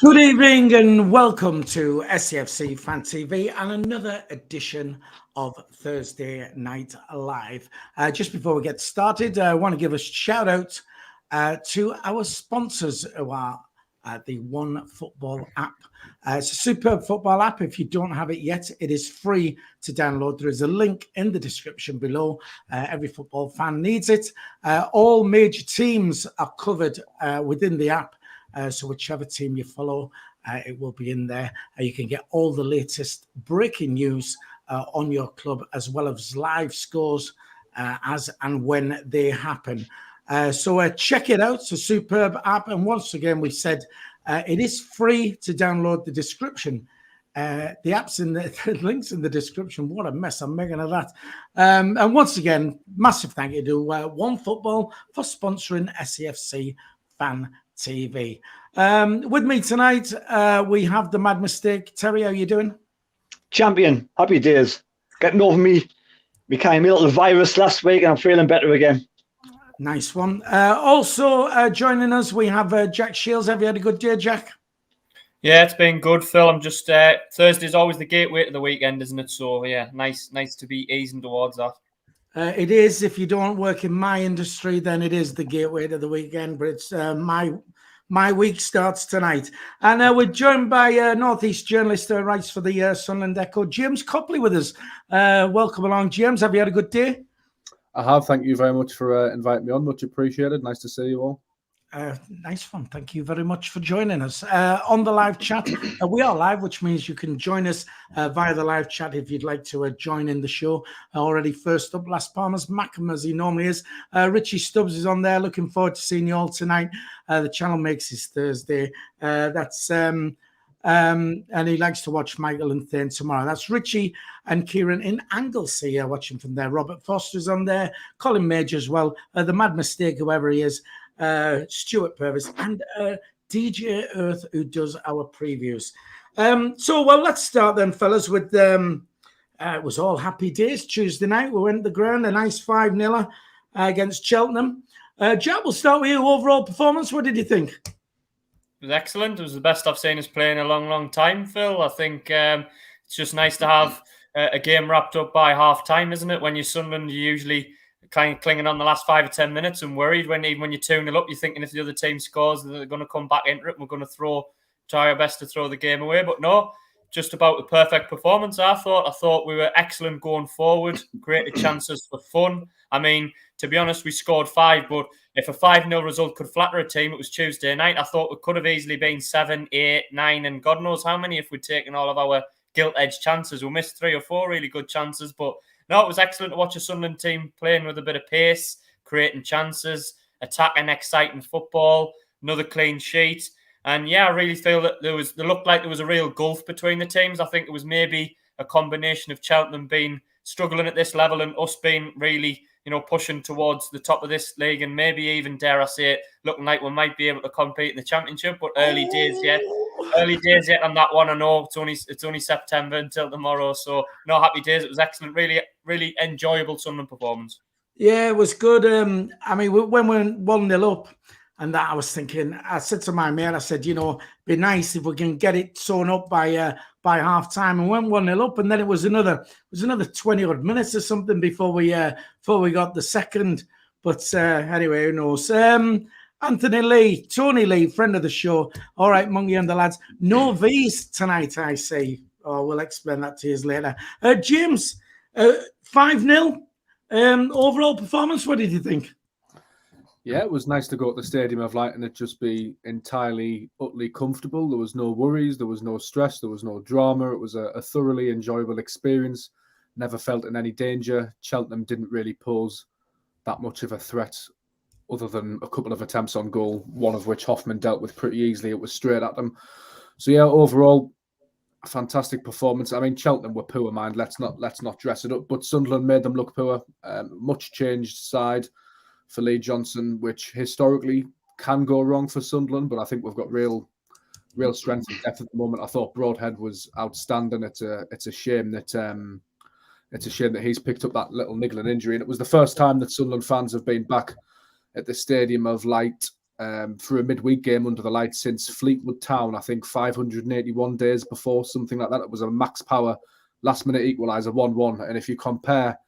Good evening and welcome to SAFC Fan TV and another edition of Thursday Night Live. Just before we get started, I want to give a shout out to our sponsors who are the One Football app. It's a superb football app. If you don't have it yet, it is free to download. There is a link in the description below. Every football fan needs it. All major teams are covered within the app. So whichever team you follow, it will be in there. You can get all the latest breaking news on your club, as well as live scores as and when they happen. So check it out. It's a superb app. And once again, we said it is free to download. The description. The app's in the links in the description. What a mess I'm making of that. And once again, massive thank you to One Football for sponsoring SAFC Fan TV. With me tonight, we have the Mad Mistake. Terry, how are you doing? Champion, happy days. Getting over me became a little virus last week and I'm feeling better again. Nice one. Also joining us, we have Jack Shields. Have you had a good day, Jack? Yeah, it's been good, Phil. I'm just Thursday's always the gateway to the weekend, isn't it? So yeah, nice to be easing towards that. It is. If you don't work in my industry, then it is the gateway to the weekend. But it's my week starts tonight. And we're joined by Northeast journalist who writes for the Sunderland Echo, James Copley, with us. Welcome along, James. Have you had a good day? I have. Thank you very much for inviting me on. Much appreciated. Nice to see you all. Nice one. Thank you very much for joining us on the live chat. We are live, which means you can join us via the live chat if you'd like to join in the show. Already first up, Las Palmas, Mackham, as he normally is. Richie Stubbs is on there. Looking forward to seeing you all tonight. The channel makes his Thursday. And he likes to watch Michael and Thane tomorrow. That's Richie and Kieran in Anglesey watching from there. Robert Foster's on there. Colin Major as well. The Mad Mistake, whoever he is. Stuart Purvis and DJ Earth, who does our previews. Well, let's start then, fellas, with it was all happy days Tuesday night. We went to the ground, a nice 5-0 against Cheltenham. Jack, we'll start with you. Overall performance, what did you think? It was excellent. It was the best I've seen us play in a long time, Phil. I think it's just nice to have a game wrapped up by half-time, isn't it? When you're Sunderland, you usually kind of clinging on the last 5 or 10 minutes and worried even when you're 2-0 up, you're thinking if the other team scores, they're going to come back into it and we're going to try our best to throw the game away. But no, just about the perfect performance, I thought we were excellent going forward, created chances for fun. I mean, to be honest, we scored 5, but if a 5-0 result could flatter a team, it was Tuesday night. I thought it could have easily been 7, 8, 9, and God knows how many if we'd taken all of our gilt-edged chances. We missed 3 or 4 really good chances, but no, it was excellent to watch a Sunderland team playing with a bit of pace, creating chances, attacking, exciting football, another clean sheet. And yeah, I really feel that there looked like there was a real gulf between the teams. I think it was maybe a combination of Cheltenham being struggling at this level and us being really, pushing towards the top of this league and maybe even, dare I say it, looking like we might be able to compete in the Championship, but early days yet on that one. I know it's only September until tomorrow, so no, happy days. It was excellent, really enjoyable Sunderland performance. Yeah, it was good. I mean, when we went 1-0 up, and that I said to my mate, I said, be nice if we can get it sewn up by half time. And went 1-0 up, and then it was another 20 odd minutes or something before we got the second. But anyway, who knows? Tony Lee, friend of the show. All right, Mungie and the lads. No V's tonight, I say. Oh, we'll explain that to you later. James, 5-0. Overall performance, what did you think? Yeah, it was nice to go to the Stadium of Light and it just be entirely, utterly comfortable. There was no worries, there was no stress, there was no drama. It was a thoroughly enjoyable experience. Never felt in any danger. Cheltenham didn't really pose that much of a threat other than a couple of attempts on goal, one of which Hoffman dealt with pretty easily. It was straight at them. So yeah, overall, a fantastic performance. I mean, Cheltenham were poor, mind. Let's not dress it up. But Sunderland made them look poor. Much changed side for Lee Johnson, which historically can go wrong for Sunderland, but I think we've got real strength and depth at the moment. I thought Broadhead was outstanding. It's a shame that he's picked up that little niggling injury, and it was the first time that Sunderland fans have been back at the Stadium of Light for a midweek game under the lights since Fleetwood Town, I think 581 days before, something like that. It was a max power last-minute equaliser 1-1. And if you compare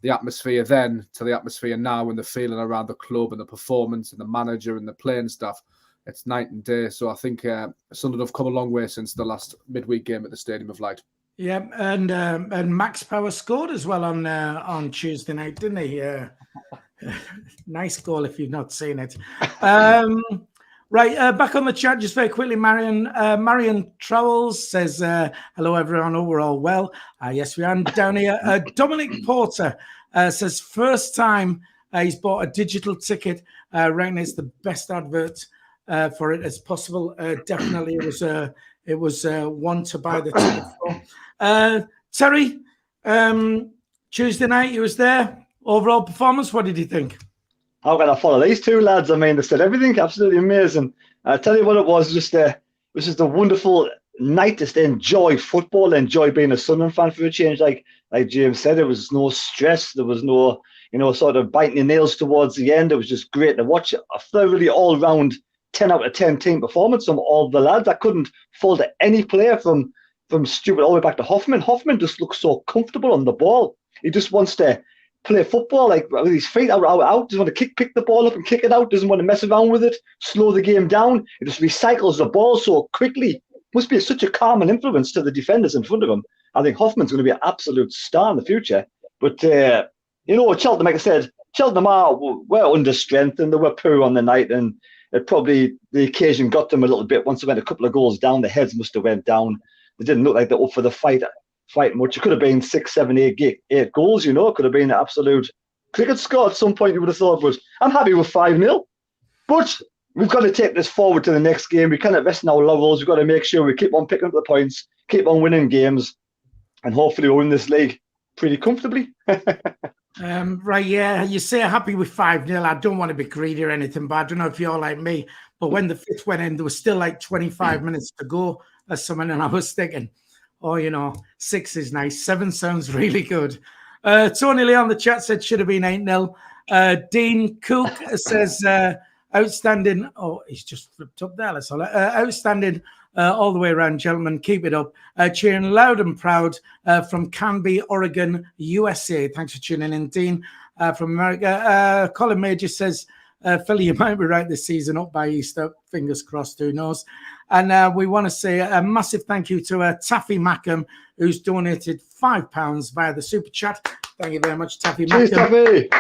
the atmosphere then to the atmosphere now and the feeling around the club and the performance and the manager and the playing staff, it's night and day. So I think Sunderland have come a long way since the last midweek game at the Stadium of Light. Yeah, and Max Power scored as well on Tuesday night, didn't he? Nice goal if you've not seen it. Right, back on the chat just very quickly. Marion Trowells says, hello everyone, hope we're all well. Yes, we are down here. Dominic Porter says, first time he's bought a digital ticket, ranking it's the best advert for it as possible. Definitely it was one to buy the ticket for. Terry, Tuesday night you was there. Overall performance, what did you think? How can I follow these two lads? I mean, they said everything absolutely amazing. I tell you what, it was just a wonderful night to enjoy football, enjoy being a Sunderland fan for a change. Like James said, there was no stress, there was no sort of biting your nails towards the end. It was just great to watch a thoroughly all-round 10 out of 10 team performance from all the lads. I couldn't fault any player from Stewart all the way back to Hoffman. Hoffman just looks so comfortable on the ball. He just wants to play football like with his feet out, doesn't want to pick the ball up and kick it out, doesn't want to mess around with it, slow the game down. He just recycles the ball so quickly. Must be such a calming influence to the defenders in front of him. I think Hoffman's going to be an absolute star in the future. But, Cheltenham, like I said, Cheltenham were under strength and they were poor on the night, and it probably, the occasion got them a little bit. Once they went a couple of goals down, the heads must have went down. They didn't look like they're up for the fight much. It could have been 6, 7, 8 goals, It could have been an absolute cricket score at some point, you would have thought. But I'm happy with 5-0. But we've got to take this forward to the next game. We can't rest in our laurels. We've got to make sure we keep on picking up the points, keep on winning games, and hopefully we'll win this league pretty comfortably. Right, yeah. You say happy with 5-0. I don't want to be greedy or anything, but I don't know if you're like me. But when the fifth went in, there was still like 25 minutes to go or something, and I was thinking, 6 is nice. 7 sounds really good. Tony Lee on the chat said should have been 8-0. Dean Cook says outstanding. Oh, he's just flipped up there. Let's all outstanding all the way around, gentlemen. Keep it up. Cheering loud and proud from Canby, Oregon, USA. Thanks for tuning in, Dean from America. Colin Major says, Philly, you might be right this season, up by Easter. Fingers crossed, who knows? And we want to say a massive thank you to Taffy Mackham, who's donated £5 via the Super Chat. Thank you very much, Taffy Mackham.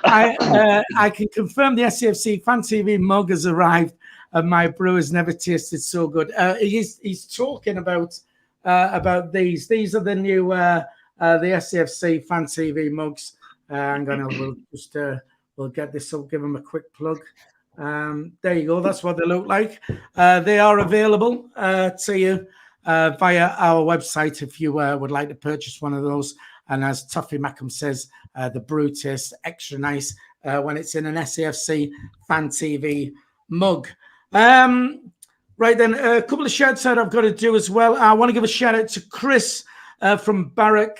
I can confirm the SAFC Fan TV mug has arrived, and my brew has never tasted so good. He's talking about these. These are the new the SAFC Fan TV mugs. We'll get this up, give them a quick plug. There you go. That's what they look like. They are available to you via our website if you would like to purchase one of those. And as Tuffy Mackham says, the brew tastes extra nice when it's in an SAFC Fan TV mug. Right then, a couple of shouts out I've got to do as well. I want to give a shout out to Chris from Barrack.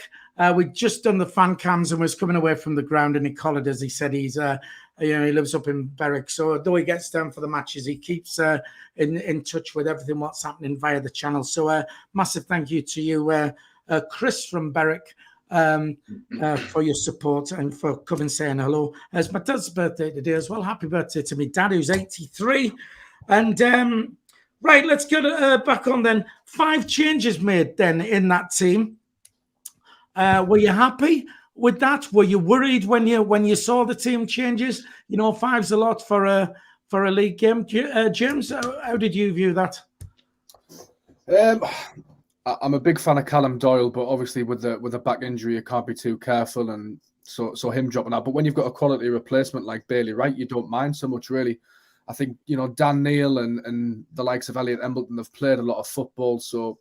We'd just done the fan cams and was coming away from the ground, and he collared us. He said he's he lives up in Berwick, so though he gets down for the matches, he keeps in touch with everything what's happening via the channel. So massive thank you to you, Chris from Berwick, for your support and for coming saying hello. It's my dad's birthday today as well. Happy birthday to me dad, who's 83. And right, let's get back on then. 5 changes made then in that team. Were you happy with that? Were you worried when you saw the team changes? 5's a lot for a league game. James, how did you view that? I'm a big fan of Callum Doyle, but obviously with the back injury, you can't be too careful, and so him dropping out. But when you've got a quality replacement like Bailey Wright, you don't mind so much, really. I think Dan Neil and the likes of Elliot Embleton have played a lot of football, so.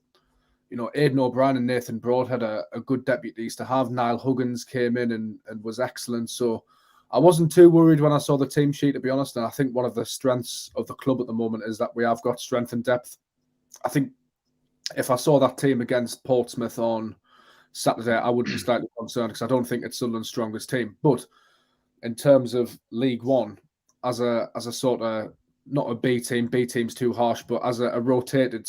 Aidan O'Brien and Nathan Broad had a good deputies to have. Niall Huggins came in and was excellent. So I wasn't too worried when I saw the team sheet, to be honest. And I think one of the strengths of the club at the moment is that we have got strength and depth. I think if I saw that team against Portsmouth on Saturday, I would be slightly concerned because I don't think it's Sunderland's strongest team. But in terms of League One, as a sort of, not a B team. B team's too harsh, but as a rotated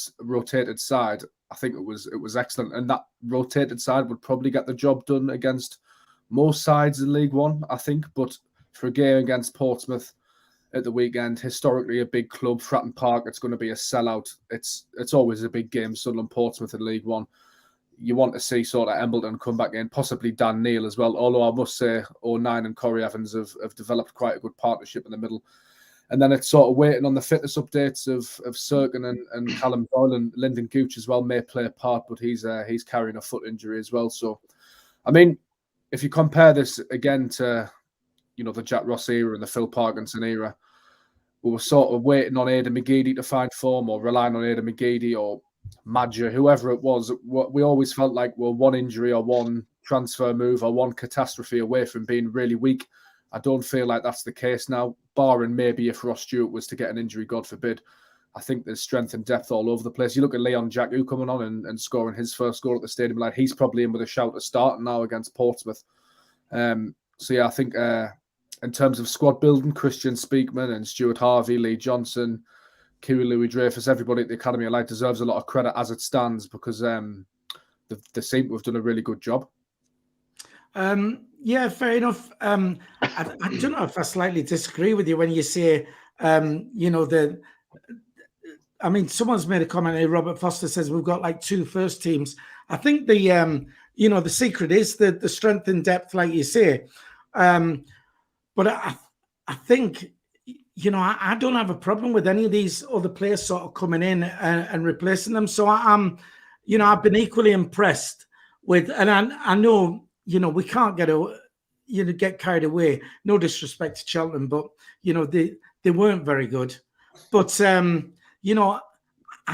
side, I think it was excellent. And that rotated side would probably get the job done against most sides in League One, I think. But for a game against Portsmouth at the weekend, historically a big club, Fratton Park, it's going to be a sellout. It's always a big game, Sunderland Portsmouth in League One. You want to see sort of Embleton come back in, possibly Dan Neil as well. Although I must say, O'Nien and Corey Evans have developed quite a good partnership in the middle. And then it's sort of waiting on the fitness updates of Sirkin and Callum Doyle, and Lyndon Gooch as well may play a part, but he's carrying a foot injury as well. So, I mean, if you compare this again to, the Jack Ross era and the Phil Parkinson era, we were sort of waiting on Aidan McGeady to find form, or relying on Aidan McGeady or Madger, whoever it was. We always felt like we're one injury or one transfer move or one catastrophe away from being really weak. I don't feel like that's the case now, barring maybe if Ross Stewart was to get an injury, God forbid. I think there's strength and depth all over the place. You look at Leon Jacku coming on and scoring his first goal at the Stadium Light. He's probably in with a shout to start now against Portsmouth. So, yeah, I think in terms of squad building, Christian Speakman and Stuart Harvey, Lee Johnson, Kiri Louis-Dreyfus, everybody at the Academy of Light deserves a lot of credit as it stands, because they seem to have done a really good job. Yeah, fair enough. I don't know if I slightly disagree with you when you say, someone's made a comment here. Robert Foster says we've got like 2 first teams. I think the secret is the strength and depth, like you say. But I think, I don't have a problem with any of these other players sort of coming in and replacing them. So I've been equally impressed with, and I know, we can't get carried away. No disrespect to Cheltenham, but they weren't very good. But I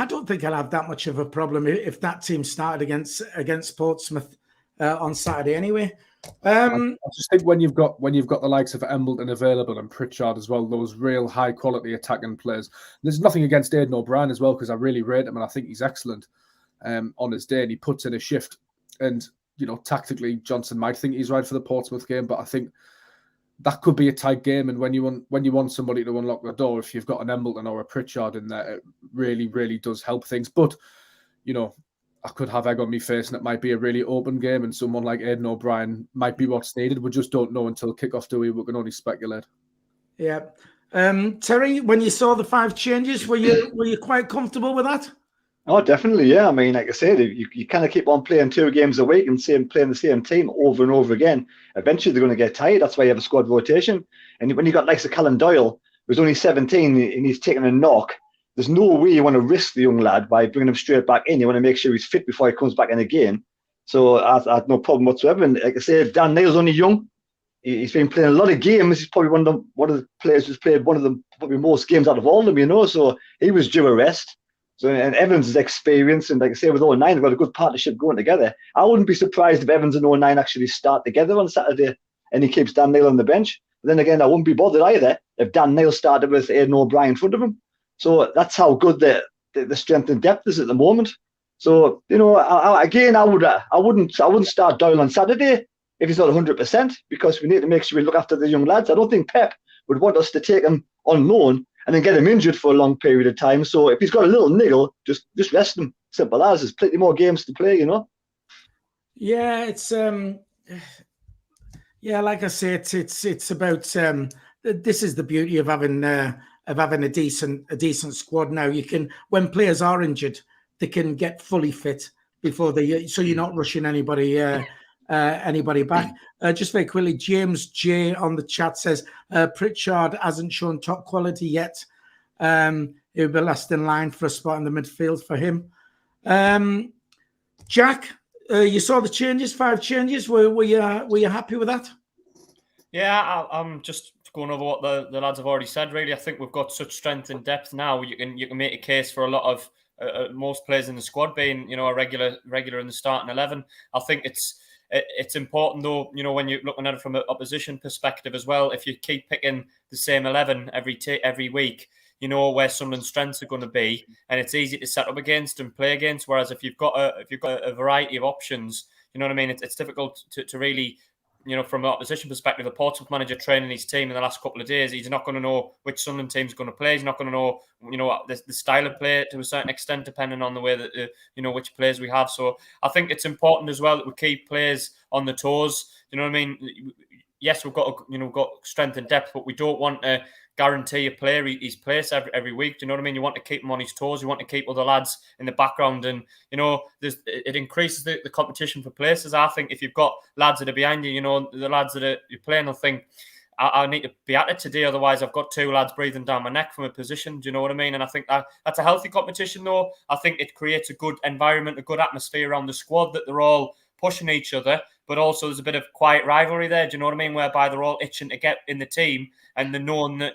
don't think I'll have that much of a problem if that team started against Portsmouth on Saturday anyway. I just think when you've got the likes of Embleton available and Pritchard as well, those real high quality attacking players. There's nothing against Aidan O'Brien as well, because I really rate him and I think he's excellent on his day, and he puts in a shift. And tactically, Johnson might think he's right for the Portsmouth game, but I think that could be a tight game. And when you want somebody to unlock the door, if you've got an Embleton or a Pritchard in there, it really, really does help things. But I could have egg on my face, and it might be a really open game, and someone like Aidan O'Brien might be what's needed. We just don't know until kick-off, do we? We can only speculate. Yeah. Terry, when you saw the 5 changes, were you quite comfortable with that? Oh, definitely, yeah. I mean, like I said, you kind of keep on playing 2 games a week and playing the same team over and over again. Eventually, they're going to get tired. That's why you have a squad rotation. And when you got likes of Callum Doyle, who's only 17 and he's taking a knock, there's no way you want to risk the young lad by bringing him straight back in. You want to make sure he's fit before he comes back in again. So I had no problem whatsoever. And like I said, Dan Neil's only young. He's been playing a lot of games. He's probably one of the players who's played one of the probably most games out of all of them, So he was due a rest. So, and Evans is experienced, and like I say, with O'Nien, they've got a good partnership going together. I wouldn't be surprised if Evans and O'Nien actually start together on Saturday and he keeps Dan Neil on the bench. But then again, I wouldn't be bothered either if Dan Neil started with Aidan O'Brien in front of him. So that's how good the strength and depth is at the moment. So, I wouldn't start Doyle on Saturday if he's not 100%, because we need to make sure we look after the young lads. I don't think Pep would want us to take him on loan and then get him injured for a long period of time. So if he's got a little niggle, just rest him. Simple as. There's plenty more games to play, Yeah, it's like I say, it's about this is the beauty of having a decent squad now. You can, when players are injured, they can get fully fit before so you're not rushing anybody back. Just very quickly, James J on the chat says Pritchard hasn't shown top quality yet. He'll be last in line for a spot in the midfield for him. Jack, you saw the changes, 5 changes. Were you happy with that? Yeah, I'm just going over what the lads have already said. Really, I think we've got such strength and depth now. You can make a case for a lot of most players in the squad being a regular in the starting 11. I think it's important though, when you're looking at it from an opposition perspective as well. If you keep picking the same 11 every week, where Sunderland's strengths are going to be, and it's easy to set up against and play against. Whereas if you've got a variety of options, you know what I mean. It's difficult to really from an opposition perspective, the Portsmouth manager training his team in the last couple of days, he's not going to know which Sunderland team's going to play. He's not going to know, the style of play to a certain extent, depending on the way that, which players we have. So I think it's important as well that we keep players on the toes. You know what I mean? Yes, we've got strength and depth, but we don't want to guarantee a player his place every week. Do you know what I mean? You want to keep him on his toes. You want to keep other lads in the background, and it increases the competition for places. I think if you've got lads that are behind you, the lads that you're playing, will think, I need to be at it today, otherwise I've got two lads breathing down my neck from a position. Do you know what I mean? And I think that's a healthy competition, though. I think it creates a good environment, a good atmosphere around the squad, that they're all pushing each other, but also there's a bit of quiet rivalry there. Do you know what I mean? Whereby they're all itching to get in the team, and they're knowing that,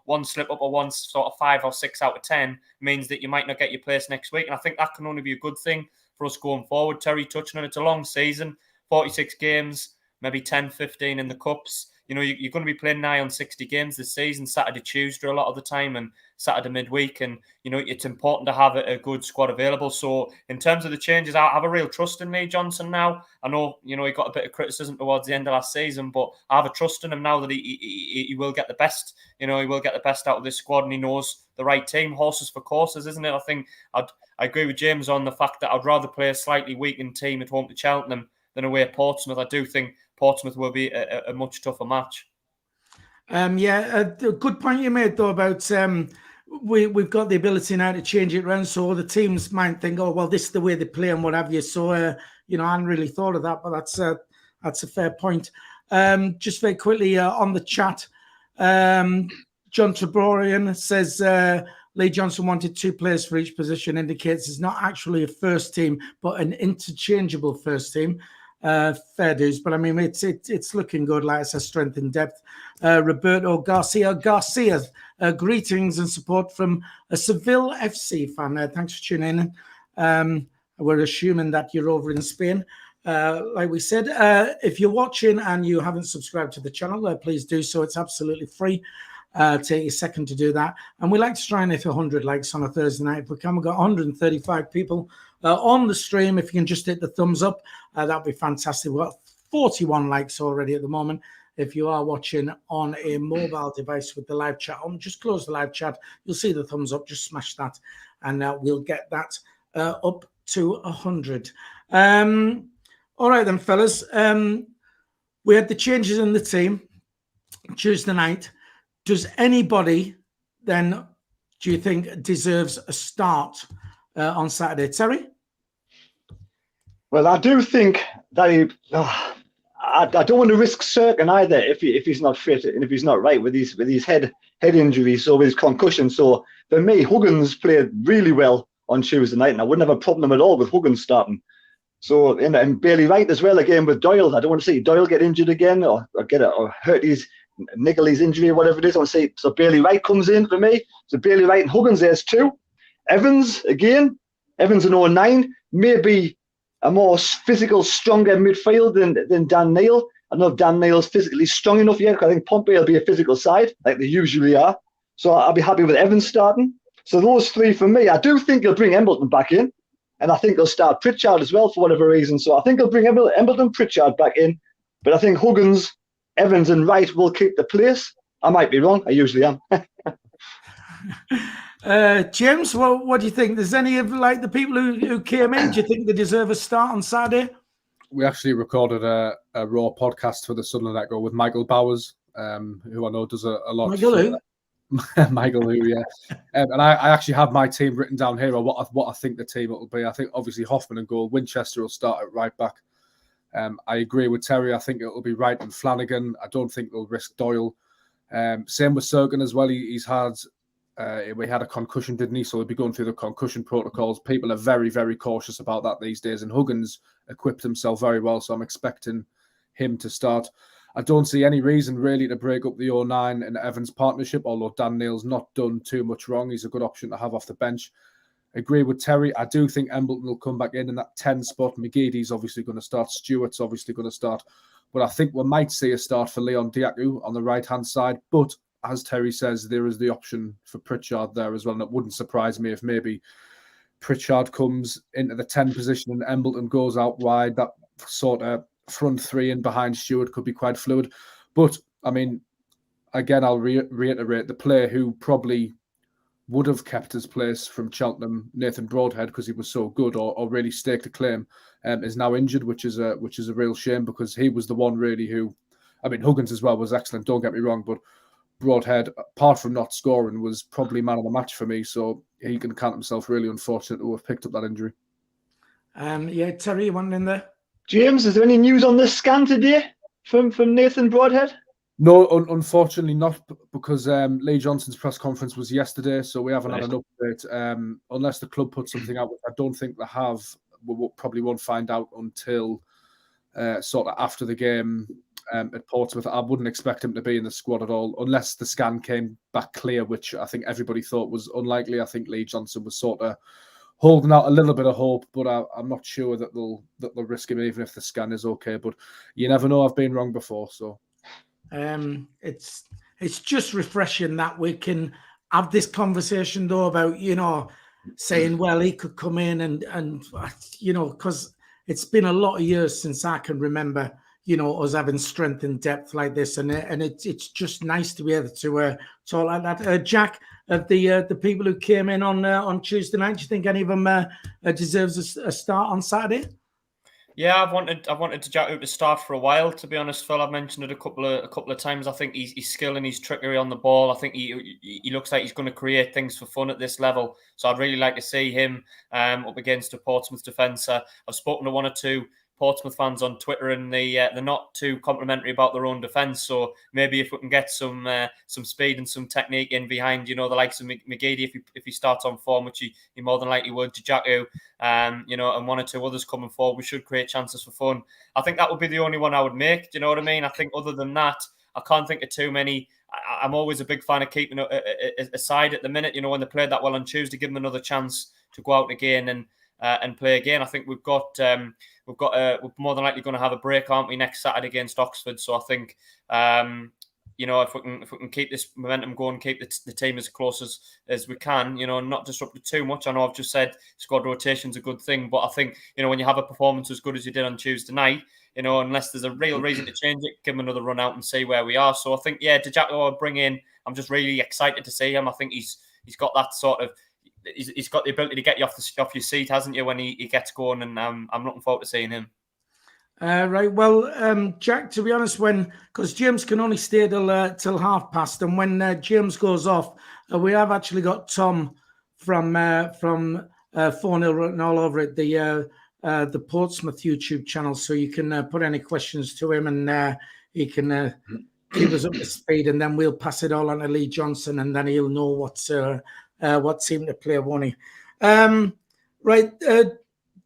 one slip up or one sort of 5 or 6 out of 10 means that you might not get your place next week. And I think that can only be a good thing for us going forward. Terry touching on it, it's a long season, 46 games, maybe 10, 15 in the cups. You're going to be playing nigh on 60 games this season, Saturday, Tuesday a lot of the time, and Saturday midweek. And, it's important to have a good squad available. So in terms of the changes, I have a real trust in Lee Johnson now. I know, he got a bit of criticism towards the end of last season, but I have a trust in him now that he will get the best. He will get the best out of this squad, and he knows the right team. Horses for courses, isn't it? I think I agree with James on the fact that I'd rather play a slightly weakened team at home to Cheltenham than away at Portsmouth. I do think Portsmouth will be a much tougher match. A good point you made, though, about we've got the ability now to change it around, so the teams might think, oh, well, this is the way they play and what have you. So, I hadn't really thought of that, but that's a fair point. Just very quickly on the chat, John Traborian says Lee Johnson wanted 2 players for each position, indicates it's not actually a first team, but an interchangeable first team. Fair dues, but I mean, it's looking good. Like I said, strength and depth. Roberto Garcia, greetings and support from a Seville FC fan. Thanks for tuning in. We're assuming that you're over in Spain. Like we said, if you're watching and you haven't subscribed to the channel, please do so. It's absolutely free. Take a second to do that. And we like to try and hit 100 likes on a Thursday night. If we can, we've got 135 people on the stream. If you can just hit the thumbs up, that'd be fantastic. We've got 41 likes already at the moment. If you are watching on a mobile device with the live chat on, just close the live chat. You'll see the thumbs up. Just smash that, and we'll get that up to 100. All right then, fellas. We had the changes in the team Tuesday night. Does anybody then, do you think, deserves a start on Saturday? Terry? Well, I do think that I don't want to risk Sirkin either if he's not fit and if he's not right with his head injuries or with his concussion. So for me, Huggins played really well on Tuesday night, and I wouldn't have a problem at all with Huggins starting. So and Bailey Wright as well again with Doyle. I don't want to see Doyle get injured again or hurt niggle his injury or whatever it is. I want to see, so Bailey Wright comes in for me. So Bailey Wright and Huggins, there's 2. Evans again. Evans an 09. Maybe a more physical, stronger midfield than Dan Neil. I don't know if Dan Neil's physically strong enough yet, because I think Pompey will be a physical side, like they usually are. So I'll be happy with Evans starting. So those 3 for me. I do think he'll bring Embleton back in, and I think he'll start Pritchard as well for whatever reason. So I think he'll bring Embleton, Pritchard back in, but I think Huggins, Evans and Wright will keep the place. I might be wrong. I usually am. James, what do you think? Does any of the people who came in, do you think they deserve a start on Saturday? We actually recorded a Raw podcast for the Sunderland Echo with Michael Bowers, who I know does a lot. Michael who? Michael who, yeah. And I actually have my team written down here, or what I think the team will be. I think obviously Hoffman and goal. Winchester will start at right back. I agree with Terry. I think it'll be Wright and Flanagan. I don't think they'll risk Doyle. Same with Sirkin as well. He had a concussion, didn't he? So he'll be going through the concussion protocols. People are very, very cautious about that these days. And Huggins equipped himself very well, so I'm expecting him to start. I don't see any reason really to break up the 09 and Evans partnership, although Dan Neil's not done too much wrong. He's a good option to have off the bench. Agree with Terry. I do think Embleton will come back in that 10 spot. McGeady's obviously going to start. Stewart's obviously going to start. But I think we might see a start for Leon Diaku on the right-hand side. But as Terry says, there is the option for Pritchard there as well. And it wouldn't surprise me if maybe Pritchard comes into the 10 position and Embleton goes out wide. That sort of front three and behind Stewart could be quite fluid. But, I mean, again, I'll reiterate, the player who probably would have kept his place from Cheltenham, Nathan Broadhead, because he was so good or really staked a claim, is now injured, which is a real shame, because he was the one really who, I mean, Huggins as well was excellent, don't get me wrong, but Broadhead, apart from not scoring, was probably man of the match for me, so he can count himself really unfortunate to have picked up that injury. Yeah, Terry, you want in there? James, is there any news on this scan today from Nathan Broadhead? No, unfortunately not, because Lee Johnson's press conference was yesterday, so we haven't had an update. Unless the club put something out, which I don't think they have, we probably won't find out until sort of after the game at Portsmouth. I wouldn't expect him to be in the squad at all, unless the scan came back clear, which I think everybody thought was unlikely. I think Lee Johnson was sort of holding out a little bit of hope, but I'm not sure that they'll risk him even if the scan is okay. But you never know. I've been wrong before, so. It's just refreshing that we can have this conversation though about, you know, saying, well, he could come in and you know, because it's been a lot of years since I can remember, you know, us having strength and depth like this, and it's just nice to be able to talk like that. Jack, of the people who came in on Tuesday night, do you think any of them deserves a start on Saturday? Yeah, I've wanted to Jack out to start for a while. To be honest, Phil, I've mentioned it a couple of times. I think his skill and his trickery on the ball. I think he looks like he's going to create things for fun at this level. So I'd really like to see him up against a Portsmouth defence. I've spoken to one or two Portsmouth fans on Twitter, and they're not too complimentary about their own defence. So maybe if we can get some speed and some technique in behind, you know, the likes of McGeady, if he starts on form, which he more than likely would, to Jacko, you know, and one or two others coming forward, we should create chances for fun. I think that would be the only one I would make. Do you know what I mean? I think other than that, I can't think of too many. I'm always a big fan of keeping a side at the minute. You know, when they played that well on Tuesday, give them another chance to go out again and play again. I think we're more than likely going to have a break, aren't we, next Saturday against Oxford? So I think, you know, if we can keep this momentum going, keep the team as close as we can, you know, not disrupt it too much. I know I've just said squad rotation's a good thing, but I think, you know, when you have a performance as good as you did on Tuesday night, you know, unless there's a real reason to change it, give him another run out and see where we are. So I think, yeah, Dejacko I'll bring in. I'm just really excited to see him. I think he's got that sort of. He's got the ability to get you off your seat, hasn't he, when he gets going, and I'm looking forward to seeing him. Right. Well, Jack, to be honest, because James can only stay till past, and when James goes off, we have actually got Tom from 4-0 written all over it, the Portsmouth YouTube channel, so you can put any questions to him, and he can keep us up to speed, and then we'll pass it all on to Lee Johnson, and then he'll know what team to play, won't he? Right.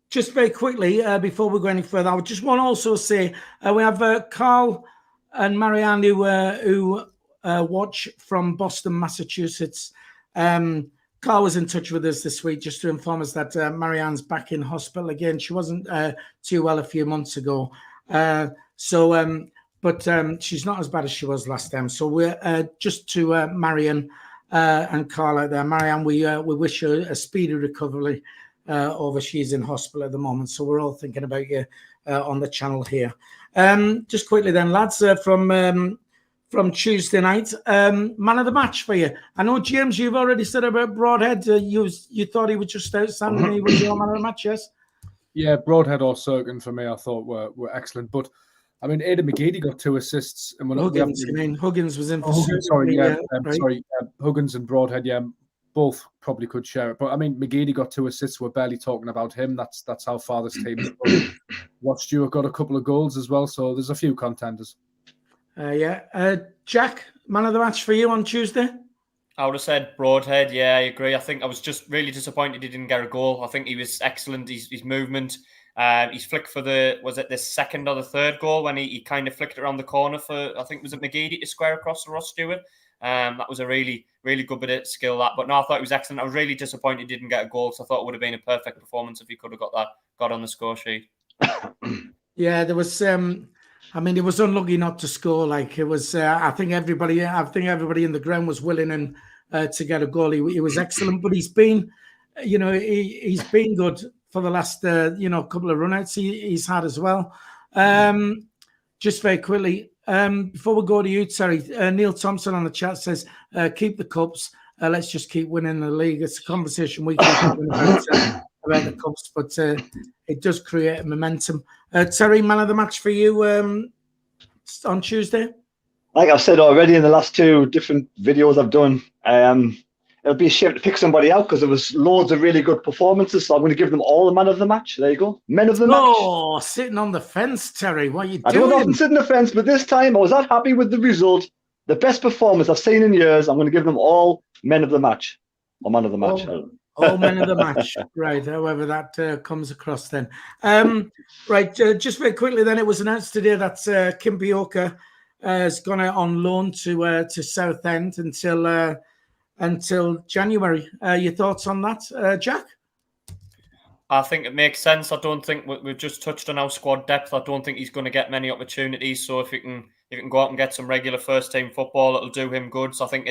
Just very quickly, before we go any further, I would just want to also say we have Carl and Marianne who watch from Boston, Massachusetts. Carl was in touch with us this week just to inform us that Marianne's back in hospital again. She wasn't too well a few months ago. But she's not as bad as she was last time. So we're just to Marianne and Carl out there. Marianne, we wish you a speedy recovery. She's in hospital at the moment, so we're all thinking about you on the channel here. Just quickly then, lads, from Tuesday night, man of the match for you. I know, James, you've already said about Broadhead. You thought he was just outstanding. He was your man of the match, yes? Yeah, Broadhead or Serkin for me, I thought were excellent. But I mean, Aidan McGeady got 2 assists, and Huggins was in for Huggins and Broadhead, yeah. Both probably could share it, but I mean, McGeady got 2 assists. We're barely talking about him. That's how far this team is going. Watt Stewart got a couple of goals as well, so there's a few contenders. Jack, man of the match for you on Tuesday? I would have said Broadhead. Yeah, I agree. I think I was just really disappointed he didn't get a goal. I think he was excellent. His movement, his flick for the second or the third goal when he kind of flicked it around the corner for, I think, was it McGeady to square across to Ross Stewart. That was a really, really good bit of skill, that. But no, I thought it was excellent. I was really disappointed he didn't get a goal, so I thought it would have been a perfect performance if he could have got on the score sheet. Yeah, there was. I mean, it was unlucky not to score. Like it was. I think everybody in the ground was willing and to get a goal. He was excellent, but he's been, he's been good for the last couple of runouts he's had as well. Just very quickly, before we go to you, Terry, Neil Thompson on the chat says, keep the cups. Let's just keep winning the league. It's a conversation we keep having about the cups, but it does create momentum. Terry, man of the match for you on Tuesday? Like I've said already in the last 2 different videos I've done, it'll be a shame to pick somebody out because there was loads of really good performances. So I'm going to give them all the man of the match. There you go. Men of the match. Oh, sitting on the fence, Terry. What are you doing? I don't often sit on the fence, but this time I was that happy with the result. The best performance I've seen in years. I'm going to give them all men of the match. Or man of the match. All men of the match. Right, however that comes across then. Right, just very quickly then, it was announced today that Kim Bioka has gone out on loan to Southend until January. Your thoughts on that, Jack? I think it makes sense. I don't think we've just touched on our squad depth. I don't think he's going to get many opportunities. So if he can go out and get some regular first team football, it'll do him good. So I think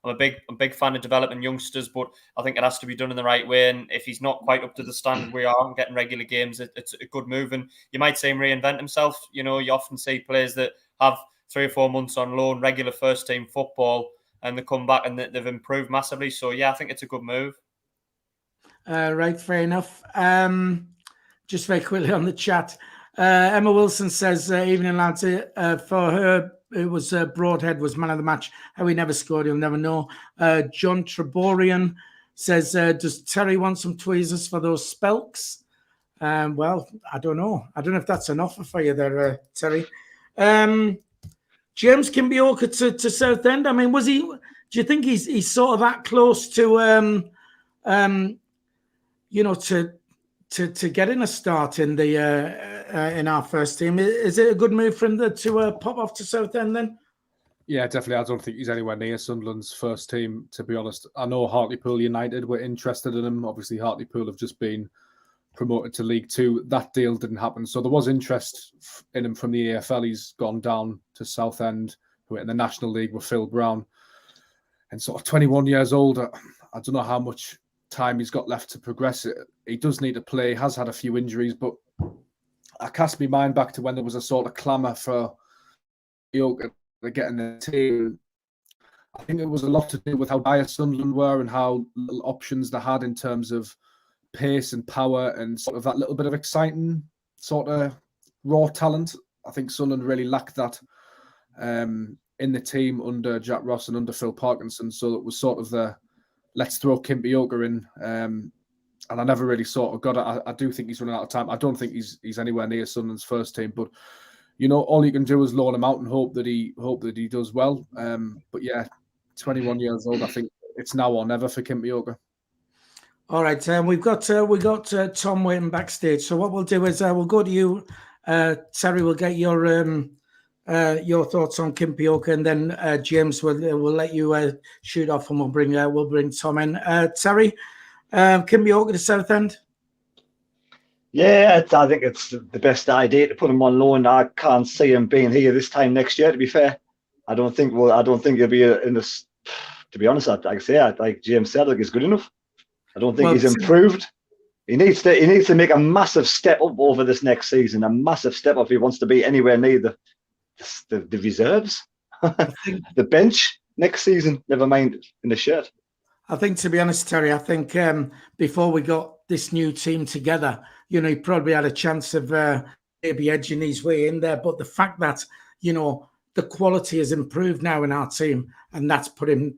I'm a big fan of developing youngsters, but I think it has to be done in the right way. And if he's not quite up to the standard we are and getting regular games, it's a good move. And you might see him reinvent himself. You know, you often see players that have 3 or 4 months on loan, regular first team football, and they come back and they've improved massively. So yeah, I think it's a good move. Right, fair enough. Just very quickly on the chat, Emma Wilson says, evening lads, for her, it was Broadhead was man of the match. How he never scored, you'll never know. John Treborian says, does Terry want some tweezers for those spelks? Well, I don't know. I don't know if that's an offer for you there, Terry. James Kimbioka to Southend. I mean, do you think he's sort of that close to to getting a start in the in our first team? Is it a good move for him to pop off to Southend then? Yeah, definitely. I don't think he's anywhere near Sunderland's first team, to be honest. I know Hartlepool United were interested in him. Obviously, Hartlepool have just been promoted to League Two. That deal didn't happen. So there was interest in him from the AFL. He's gone down to Southend, who are in the National League with Phil Brown. And sort of 21 years old, I don't know how much time he's got left to progress. He does need to play, has had a few injuries, but I cast my mind back to when there was a sort of clamour for Yoke getting the team. I think it was a lot to do with how dire Sunderland were and how little options they had in terms of pace and power and sort of that little bit of exciting sort of raw talent. I think Sunderland really lacked that in the team under Jack Ross and under Phil Parkinson. So it was sort of the let's throw Kimbioka in. And I never really sort of got it. I do think he's running out of time. I don't think he's anywhere near Sunderland's first team, but you know, all you can do is loan him out and hope that he does well. But yeah, 21 years old. I think it's now or never for Kimbioka. All right, we've got Tom waiting backstage. So what we'll do is we'll go to you, Terry. We'll get your thoughts on Kimbioka, and then James will let you shoot off, and we'll bring Tom in. Terry, Kimbioka to Southend. Yeah, I think it's the best idea to put him on loan. I can't see him being here this time next year. To be fair, I don't think he'll be in this. To be honest, like James said, I think he's good enough. I don't think he's improved. He needs to make a massive step up over this next season. A massive step up if he wants to be anywhere near the reserves, the bench next season. Never mind in the shirt. I think, to be honest, Terry, I think before we got this new team together, you know, he probably had a chance of maybe edging his way in there. But the fact that, you know, the quality has improved now in our team, and that's put him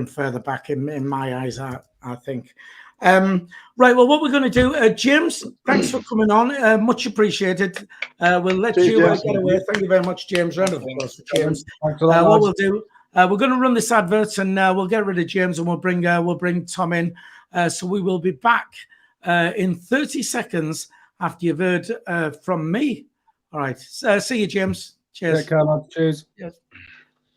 further back in my eyes, I think. Right, well, what we're going to do, James, thanks for coming on. Much appreciated. We'll let you get away. Thank you very much, James. Round of applause for James. What we'll do, we're going to run this advert, and we'll get rid of James, and we'll bring Tom in. So we will be back in 30 seconds after you've heard from me. All right. See you, James. Cheers. Take care, man. Cheers. Yes.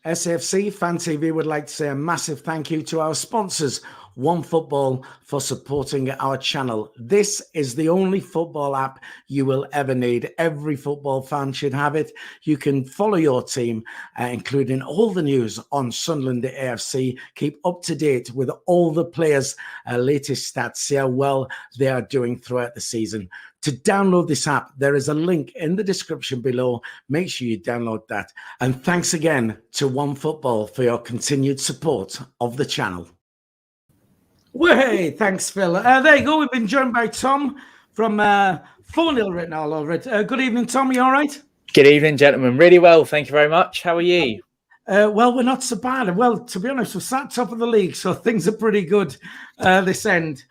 SAFC Fan TV would like to say a massive thank you to our sponsors, OneFootball for supporting our channel. This is the only football app you will ever need. Every football fan should have it. You can follow your team, including all the news on Sunderland AFC. Keep up to date with all the players' latest stats. See how well they are doing throughout the season. To download this app, there is a link in the description below. Make sure you download that. And thanks again to OneFootball for your continued support of the channel. Well, hey, thanks, Phil. There you go. We've been joined by Tom from 4-0 written all over it. Good evening, Tom. You all right? Good evening, gentlemen. Really well. Thank you very much. How are you? Well, we're not so bad. Well, to be honest, we're sat top of the league, so things are pretty good this end.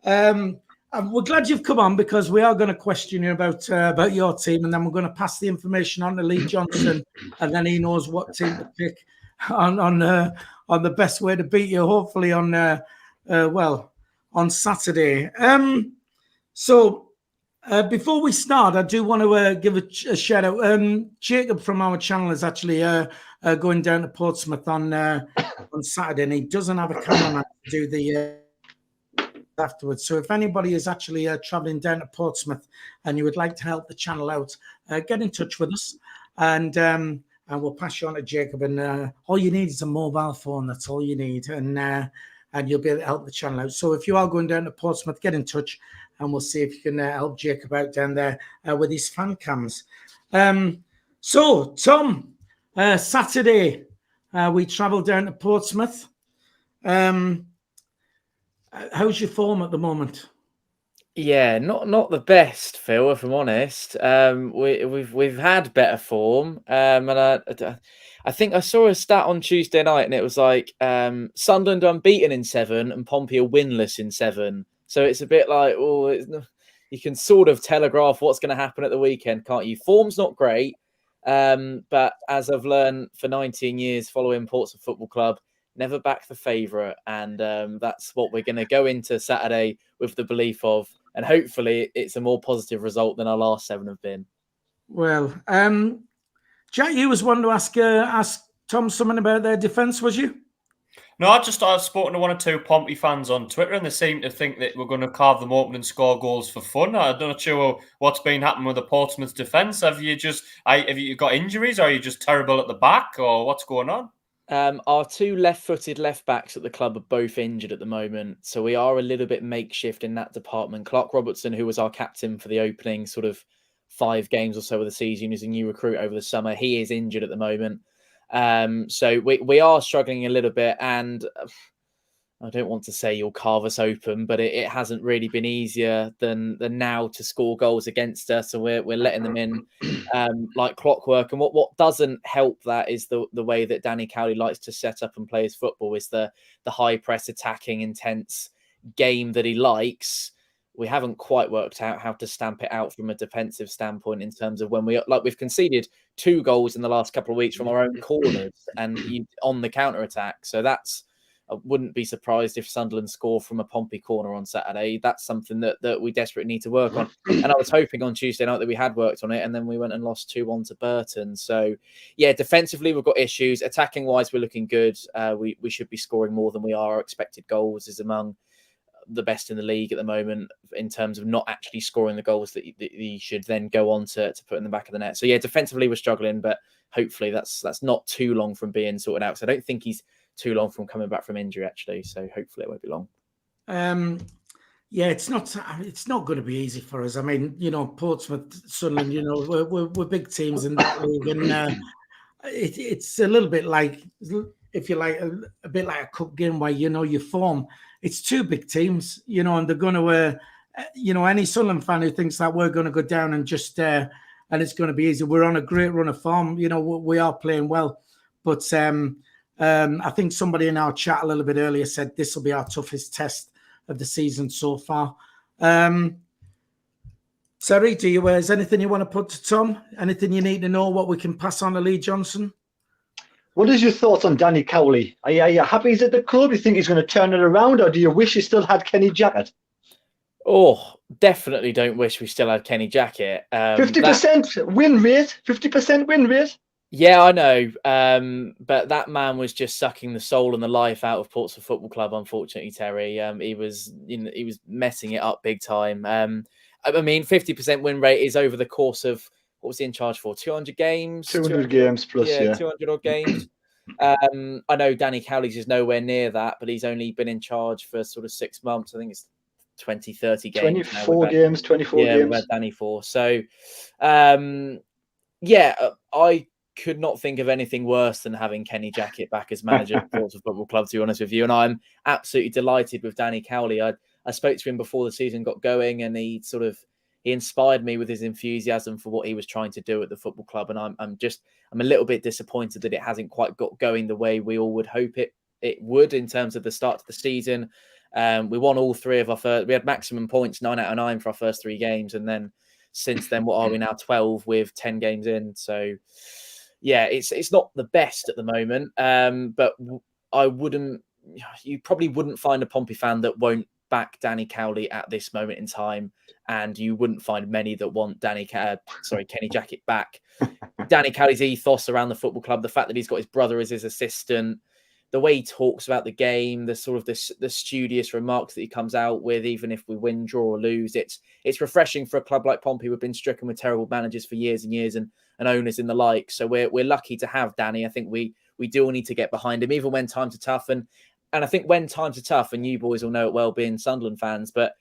We're glad you've come on because we are going to question you about your team, and then we're going to pass the information on to Lee Johnson, and then he knows what team to pick on the best way to beat you. Hopefully on Saturday. So before we start, I do want to give a shout out. Jacob from our channel is actually going down to Portsmouth on Saturday, and he doesn't have a cameraman to do the afterwards. So if anybody is actually traveling down to Portsmouth and you would like to help the channel out, get in touch with us, and we'll pass you on to Jacob. And all you need is a mobile phone. That's all you need, and you'll be able to help the channel out. So if you are going down to Portsmouth, get in touch, and we'll see if you can help Jacob out down there with his fan cams. So Tom, Saturday we travelled down to Portsmouth. How's your form at the moment? Yeah, not the best, Phil, if I'm honest. We've had better form, and I think I saw a stat on Tuesday night, and it was like Sunderland unbeaten in 7 and Pompey are winless in 7. So it's a bit like, you can sort of telegraph what's going to happen at the weekend, can't you? Form's not great, but as I've learned for 19 years following Portsmouth Football Club, never back the favourite, and that's what we're going to go into Saturday with the belief of, and hopefully it's a more positive result than our last 7 have been. Well, Jack, you was one to ask Tom something about their defence, was you? No, I've spoken to 1 or 2 Pompey fans on Twitter, and they seem to think that we're going to carve them open and score goals for fun. I'm not sure what's been happening with the Portsmouth defence. Have you got injuries, or are you just terrible at the back, or what's going on? Our 2 left-footed left-backs at the club are both injured at the moment, so we are a little bit makeshift in that department. Clark Robertson, who was our captain for the opening sort of 5 games or so of the season, is a new recruit over the summer. He is injured at the moment. So we are struggling a little bit, and I don't want to say you'll carve us open, but it hasn't really been easier than now to score goals against us. So we're letting them in like clockwork. And what doesn't help that is the way that Danny Cowley likes to set up and play his football, is the high press, attacking, intense game that he likes. We haven't quite worked out how to stamp it out from a defensive standpoint in terms of when we've conceded 2 goals in the last couple of weeks from our own corners and on the counter attack. So I wouldn't be surprised if Sunderland score from a Pompey corner on Saturday. That's something that we desperately need to work on. And I was hoping on Tuesday night that we had worked on it, and then we went and lost 2-1 to Burton. So, yeah, defensively we've got issues. Attacking-wise, we're looking good. We should be scoring more than we are. Our expected goals is among the best in the league at the moment in terms of not actually scoring the goals that you should then go on to put in the back of the net. So, yeah, defensively we're struggling, but hopefully that's not too long from being sorted out. So I don't think he's too long from coming back from injury, actually. So hopefully it won't be long. Yeah, it's not going to be easy for us. I mean, Portsmouth, Sunderland, we're big teams in that league, and it's a little bit like, if you like, a bit like a cup game where you form. It's 2 big teams, and they're going to, any Sunderland fan who thinks that we're going to go down and just and it's going to be easy. We're on a great run of form. We are playing well, but I think somebody in our chat a little bit earlier said this will be our toughest test of the season so far. Terry, is anything you want to put to Tom? Anything you need to know, what we can pass on to Lee Johnson? What is your thoughts on Danny Cowley? Are you happy he's at the club? Do you think he's going to turn it around, or do you wish he still had Kenny Jackett? Oh, definitely don't wish we still had Kenny Jackett. 50% win rate. 50% win rate. Yeah, I know. But that man was just sucking the soul and the life out of Portsmouth Football Club, unfortunately, Terry. He was, he was messing it up big time. I mean, 50% win rate is over the course of, what was he in charge for? 200 games? 200 games plus, Yeah, yeah. 200 odd games. I know Danny Cowley's is nowhere near that, but he's only been in charge for sort of 6 months. I think it's 20, 30 games. 24 games. Yeah, we've had Danny for. So, yeah, I could not think of anything worse than having Kenny Jackett back as manager of Portsmouth Football Club, to be honest with you. And I'm absolutely delighted with Danny Cowley. I spoke to him before the season got going, and he inspired me with his enthusiasm for what he was trying to do at the football club. And I'm a little bit disappointed that it hasn't quite got going the way we all would hope it would in terms of the start to the season. We won all three of our first. We had maximum points, 9 out of 9 for our first 3 games, and then since then, what are we now? 12 with 10 games in. So, yeah, it's not the best at the moment. But you probably wouldn't find a Pompey fan that won't back Danny Cowley at this moment in time, and you wouldn't find many that want Kenny Jackett back. Danny Cowley's ethos around the football club, the fact that he's got his brother as his assistant, the way he talks about the game, the sort of the studious remarks that he comes out with, even if we win, draw, or lose, it's refreshing for a club like Pompey. We've been stricken with terrible managers for years and years, and owners in the like. So we're lucky to have Danny. I think we do need to get behind him, even when times are tough. And I think when times are tough, and you boys will know it well, being Sunderland fans, but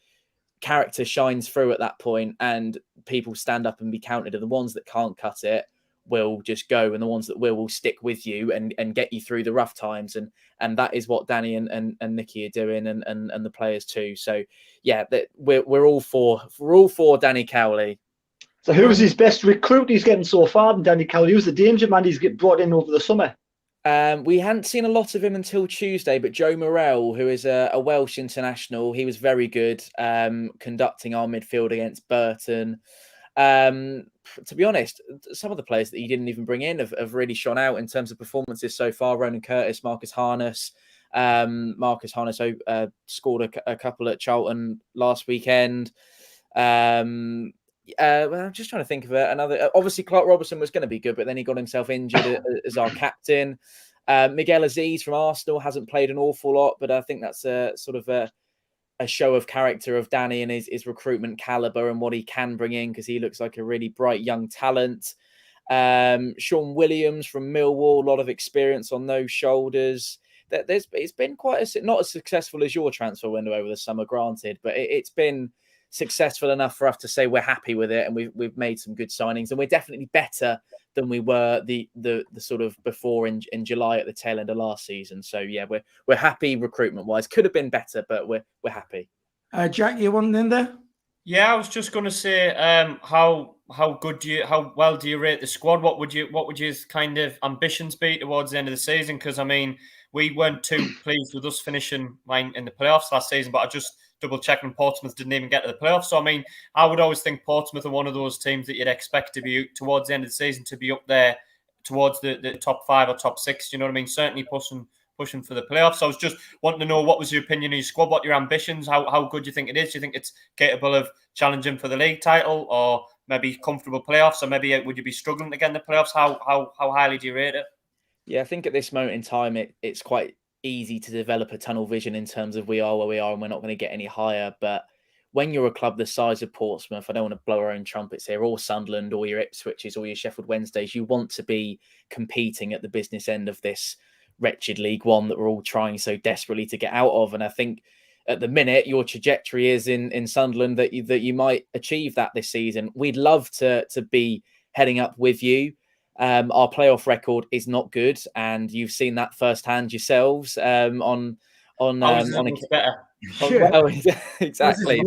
character shines through at that point, and people stand up and be counted. And the ones that can't cut it will just go, and the ones that will stick with you and get you through the rough times, and that is what Danny and Nicky are doing, and the players too. So yeah, we're all for Danny Cowley. So who was his best recruit he's getting so far? And Danny Cowley, who's the danger man he's get brought in over the summer? We hadn't seen a lot of him until Tuesday, but Joe Morrell, who is a Welsh international, he was very good conducting our midfield against Burton. To be honest, some of the players that he didn't even bring in have really shone out in terms of performances so far. Ronan Curtis, Marcus Harness. Marcus Harness scored a couple at Charlton last weekend. Well, I'm just trying to think of another. Obviously, Clark Robertson was going to be good, but then he got himself injured as our captain. Miguel Aziz from Arsenal hasn't played an awful lot, but I think that's a sort of a show of character of Danny and his recruitment caliber and what he can bring in, because he looks like a really bright young talent. Sean Williams from Millwall, a lot of experience on those shoulders. It's been quite not as successful as your transfer window over the summer, granted, but it's been successful enough for us to say we're happy with it, and we've made some good signings, and we're definitely better than we were the sort of before in July at the tail end of last season. So yeah, we're happy recruitment wise. Could have been better, but we're happy. Jack, you want in there? Yeah, I was just going to say, how well do you rate the squad? What would your kind of ambitions be towards the end of the season? Because I mean, we weren't too pleased with us finishing in the playoffs last season, but I just double checking Portsmouth didn't even get to the playoffs. So I mean, I would always think Portsmouth are one of those teams that you'd expect to be towards the end of the season to be up there towards the top 5 or top 6. You know what I mean? Certainly pushing for the playoffs. So I was just wanting to know, what was your opinion of your squad? What are your ambitions? How good do you think it is? Do you think it's capable of challenging for the league title, or maybe comfortable playoffs, or maybe would you be struggling to get in the playoffs? How highly do you rate it? Yeah, I think at this moment in time, it's quite easy to develop a tunnel vision in terms of we are where we are and we're not going to get any higher. But when you're a club the size of Portsmouth, I don't want to blow our own trumpets here, or Sunderland, or your Ipswiches, or your Sheffield Wednesdays, you want to be competing at the business end of this wretched League One that we're all trying so desperately to get out of. And I think at the minute your trajectory is in Sunderland that you might achieve that this season. We'd love to be heading up with you. Our playoff record is not good, and you've seen that firsthand yourselves. Better. Well, exactly.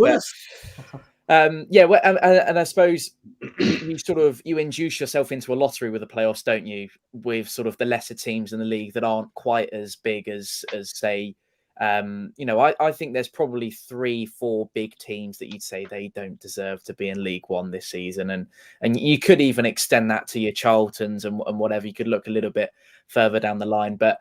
And I suppose you induce yourself into a lottery with the playoffs, don't you? With sort of the lesser teams in the league that aren't quite as big as say. I think there's probably 3-4 big teams that you'd say they don't deserve to be in League One this season, and you could even extend that to your Charltons and whatever. You could look a little bit further down the line, but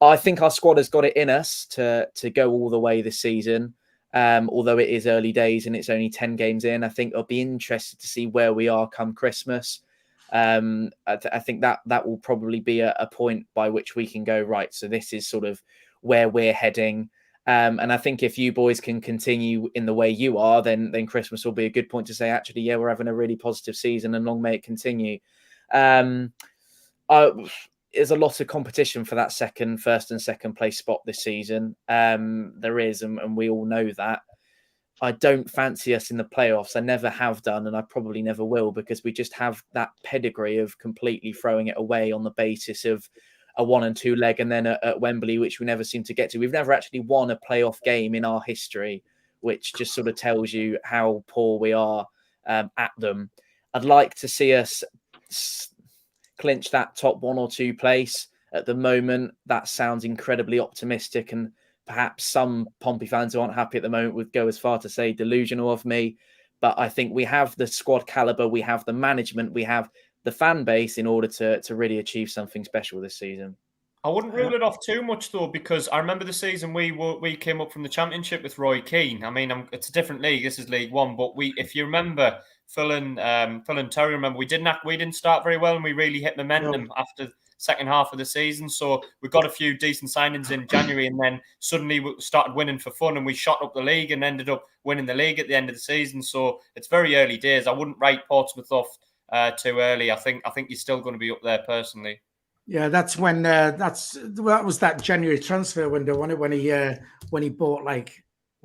I think our squad has got it in us to go all the way this season. Although it is early days and it's only 10 games in, I think I'll be interested to see where we are come Christmas. I think that will probably be a point by which we can go, right, so this is sort of where we're heading. And I think if you boys can continue in the way you are, then Christmas will be a good point to say, actually, yeah, we're having a really positive season and long may it continue. There's a lot of competition for that first and second place spot this season. There is, and we all know that. I don't fancy us in the playoffs. I never have done, and I probably never will, because we just have that pedigree of completely throwing it away on the basis of a 1 and 2 leg, and then at Wembley, which we never seem to get to. We've never actually won a playoff game in our history, which just sort of tells you how poor we are at them. I'd like to see us clinch that top 1 or 2 place. At the moment, that sounds incredibly optimistic, and perhaps some Pompey fans who aren't happy at the moment would go as far to say delusional of me. But I think we have the squad caliber, we have the management, we have the fan base in order to really achieve something special this season. I wouldn't rule it off too much, though, because I remember the season we came up from the Championship with Roy Keane. I mean, it's a different league. This is League One, but if you remember, Phil and Terry, remember we didn't start very well, and we really hit momentum after the second half of the season. So we got a few decent signings in January, and then suddenly we started winning for fun, and we shot up the league and ended up winning the league at the end of the season. So it's very early days. I wouldn't write Portsmouth off too early. I think you're still going to be up there personally. Yeah, that's when that was that January transfer window, wasn't it? When he bought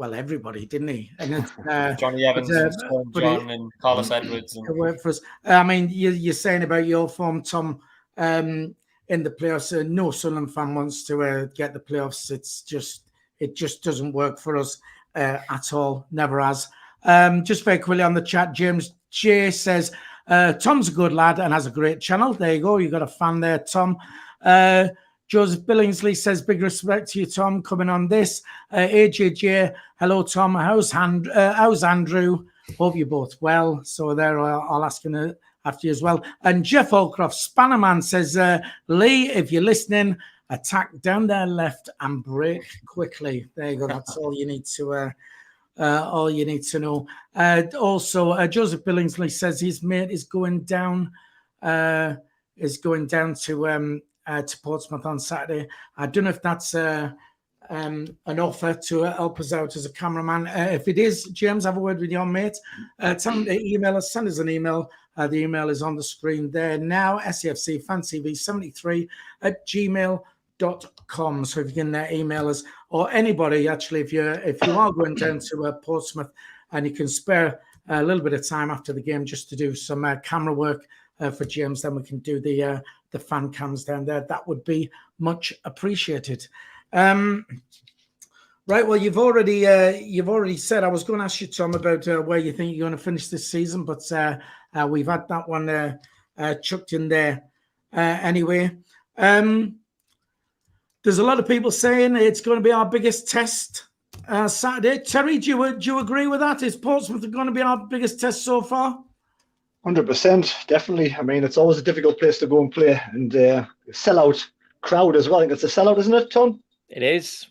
everybody, didn't he? And it's, Johnny Evans, and John, and Carlos Edwards. And worked for us. I mean, you're saying about your form, Tom, in the playoffs. No Sunderland fan wants to get the playoffs. It just doesn't work for us at all. Never has. Just very quickly on the chat, James J says, Tom's a good lad and has a great channel. There you go. You got a fan there, Tom. Joseph Billingsley says, big respect to you, Tom, coming on this. AJJ, hello, Tom. How's Andrew? Hope you're both well. So there, I'll ask him after you as well. And Jeff Holcroft, Spannerman, says, Lee, if you're listening, attack down their left and break quickly. There you go. That's all you need to know. Also, Joseph Billingsley says his mate is going down to Portsmouth on Saturday. I don't know if that's an offer to help us out as a cameraman. If it is, James, have a word with your mate. Tell him to email us, send us an email. The email is on the screen there now, SAFC Fan TV 73 at gmail.com. So if you can email us, or anybody actually, if you are going down to Portsmouth and you can spare a little bit of time after the game just to do some camera work for James, then we can do the fan cams down there. That would be much appreciated. Right, well, you've already said, I was going to ask you, Tom, about where you think you're going to finish this season, but we've had that one chucked in there anyway. There's a lot of people saying it's going to be our biggest test Saturday. Terry, do you agree with that? Is Portsmouth going to be our biggest test so far? 100%, definitely. I mean, it's always a difficult place to go and play, and sellout crowd as well. I think it's a sellout, isn't it, Tom? It is.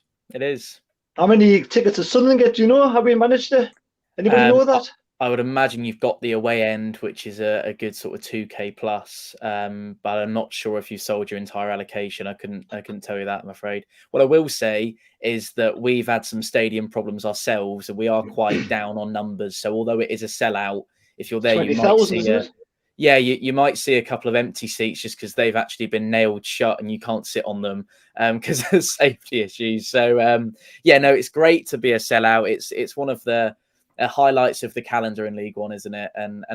How many tickets does Sunderland get? Do you know? Have we managed to? Anybody know that? I would imagine you've got the away end, which is a good sort of 2K plus. But I'm not sure if you sold your entire allocation. I couldn't tell you that, I'm afraid. What I will say is that we've had some stadium problems ourselves, and we are quite down on numbers. So although it is a sellout, if you're there, you might see you might see a couple of empty seats just because they've actually been nailed shut and you can't sit on them because of safety issues. So it's great to be a sellout. It's one of the highlights of the calendar in League One, isn't it? And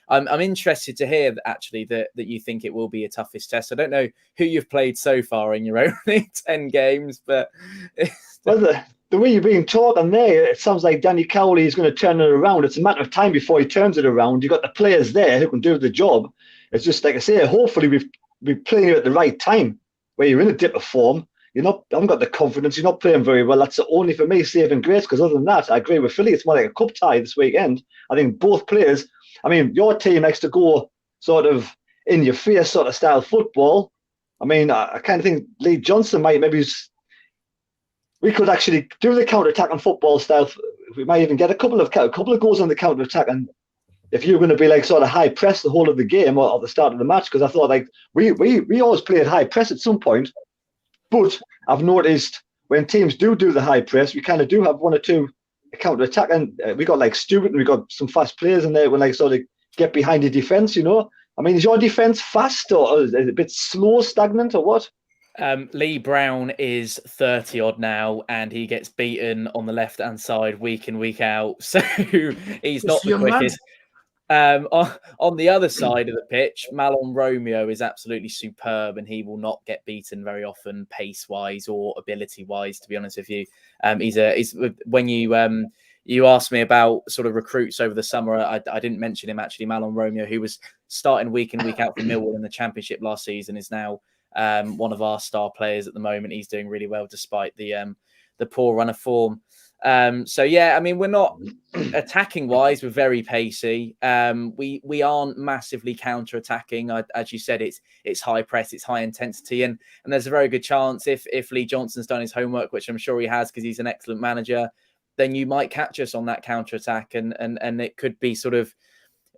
I'm interested to hear actually that you think it will be a toughest test. I don't know who you've played so far in your only 10 games, but well, the way you're being talking there, it sounds like Danny Cowley is going to turn it around. It's a matter of time before he turns it around. You've got the players there who can do the job. It's just like I say, hopefully we're playing at the right time where you're in a dip of form. Haven't got the confidence. You're not playing very well. That's only for me saving grace, because other than that, I agree with Philly. It's more like a cup tie this weekend. I think both players, I mean, your team likes to go sort of in your face sort of style football. I mean, I kind of think Lee Johnson we could actually do the counter-attack on football style. We might even get a couple of goals on the counter-attack, and if you're going to be like sort of high press the whole of the game or at the start of the match, because I thought like we always played high press at some point, but I've noticed when teams do the high press, we kind of do have one or two counter attack, and we got like Stewart and we got some fast players in there when like sort of get behind the defense. You know, I mean, is your defense fast or is it a bit slow, stagnant, or what? Lee Brown is 30 odd now, and he gets beaten on the left hand side week in, week out. So he's not the quickest. On the other side of the pitch, Malon Romeo is absolutely superb, and he will not get beaten very often, pace wise or ability wise. To be honest with you, he's when you asked me about sort of recruits over the summer, I didn't mention him actually. Malon Romeo, who was starting week in, week out for Millwall in the Championship last season, is now one of our star players at the moment. He's doing really well despite the poor run of form. So yeah, I mean, we're not attacking wise, we're very pacey. We aren't massively counter attacking. As you said, it's high press, it's high intensity, and there's a very good chance if Lee Johnson's done his homework, which I'm sure he has because he's an excellent manager, then you might catch us on that counter attack, and it could be sort of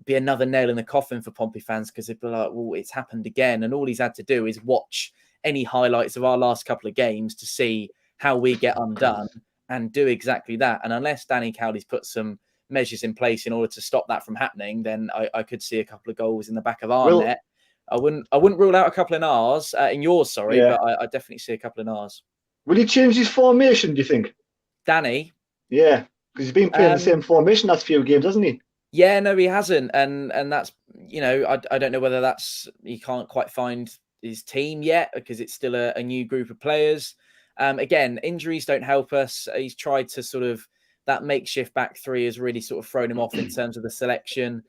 be another nail in the coffin for Pompey fans, because they'd be like, well, it's happened again. And all he's had to do is watch any highlights of our last couple of games to see how we get undone and do exactly that. And unless Danny Cowley's put some measures in place in order to stop that from happening, then I could see a couple of goals in the back of our net. I wouldn't rule out a couple in ours, in yours, sorry, but I definitely see a couple in ours. Will he change his formation, do you think? Danny? Yeah, because he's been playing the same formation last few games, hasn't he? Yeah, no, he hasn't, and that's, you know, I don't know whether that's he can't quite find his team yet because it's still a new group of players. Again, injuries don't help us. He's tried to sort of that makeshift back three has really sort of thrown him off in terms of the selection.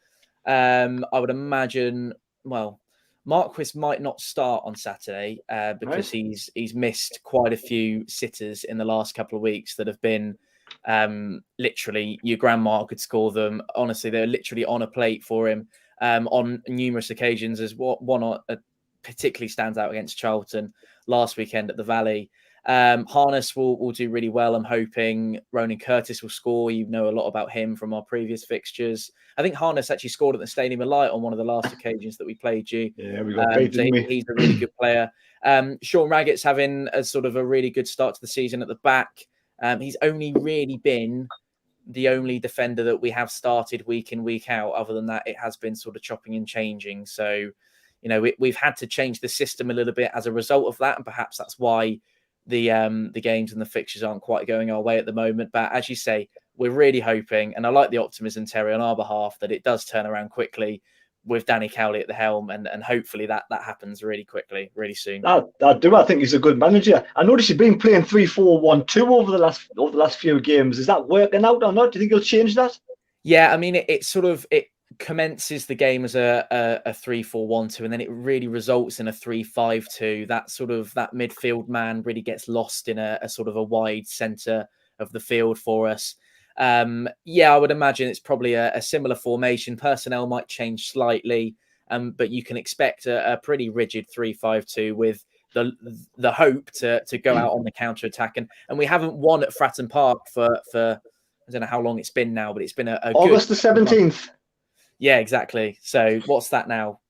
I would imagine, well, Marquis might not start on Saturday because he's missed quite a few sitters in the last couple of weeks that have been. Literally, your grandma could score them. Honestly, they're literally on a plate for him on numerous occasions. As one particularly stands out against Charlton last weekend at the Valley. Harness will do really well. I'm hoping Ronan Curtis will score. You know a lot about him from our previous fixtures. I think Harness actually scored at the Stadium of Light on one of the last occasions that we played you. Yeah, we got beat, didn't we? He's a really good player. Sean Raggett's having a sort of a really good start to the season at the back. He's only really been the only defender that we have started week in, week out. Other than that, it has been sort of chopping and changing. So, you know, we've had to change the system a little bit as a result of that. And perhaps that's why the games and the fixtures aren't quite going our way at the moment. But as you say, we're really hoping, and I like the optimism, Terry, on our behalf, that it does turn around quickly with Danny Cowley at the helm, and hopefully that happens really quickly, really soon. I do. I think he's a good manager. I noticed you've been playing 3-4-1-2 over the last few games. Is that working out or not? Do you think he'll change that? Yeah, I mean, it commences the game as a 3-4-1-2, and then it really results in a 3-5-2. That midfield man really gets lost in a sort of a wide centre of the field for us. I would imagine it's probably a similar formation. Personnel might change slightly, but you can expect a pretty rigid 3-5-2 with the hope to go out on the counter attack. And we haven't won at Fratton Park for I don't know how long it's been now, but it's been a August the 17th. Yeah, exactly. So what's that now?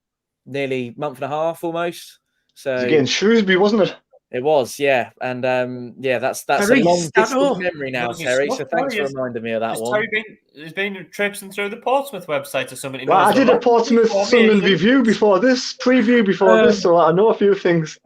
Nearly month and a half almost. So it's against Shrewsbury, wasn't it? It was, yeah. And that's a long distant memory now, Terry. So thanks for reminding me of that one. There's been trips through the Portsmouth website or something. Well, I did a Portsmouth Sunderland review before this, preview before this, so I know a few things.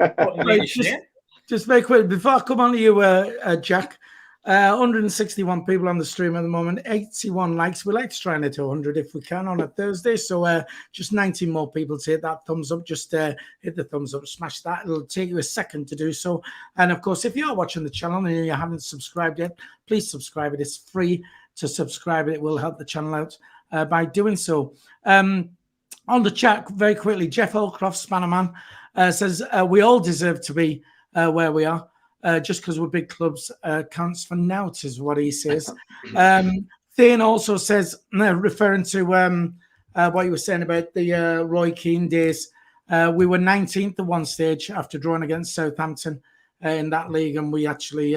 Just very quick, before I come on to you, Jack, 161 people on the stream at the moment, 81 likes. We like to try and hit 100 if we can on a Thursday. So just 19 more people to hit that thumbs up. Just hit the thumbs up, smash that. It'll take you a second to do so. And of course, if you are watching the channel and you haven't subscribed yet, please subscribe. It is free to subscribe. It will help the channel out by doing so. On the chat, very quickly, Jeff Holcroft, Spannerman, says, we all deserve to be where we are. Just because we're big clubs counts for nought, is what he says. Thane also says, referring to what you were saying about the Roy Keane days, we were 19th at one stage after drawing against Southampton in that league, and we actually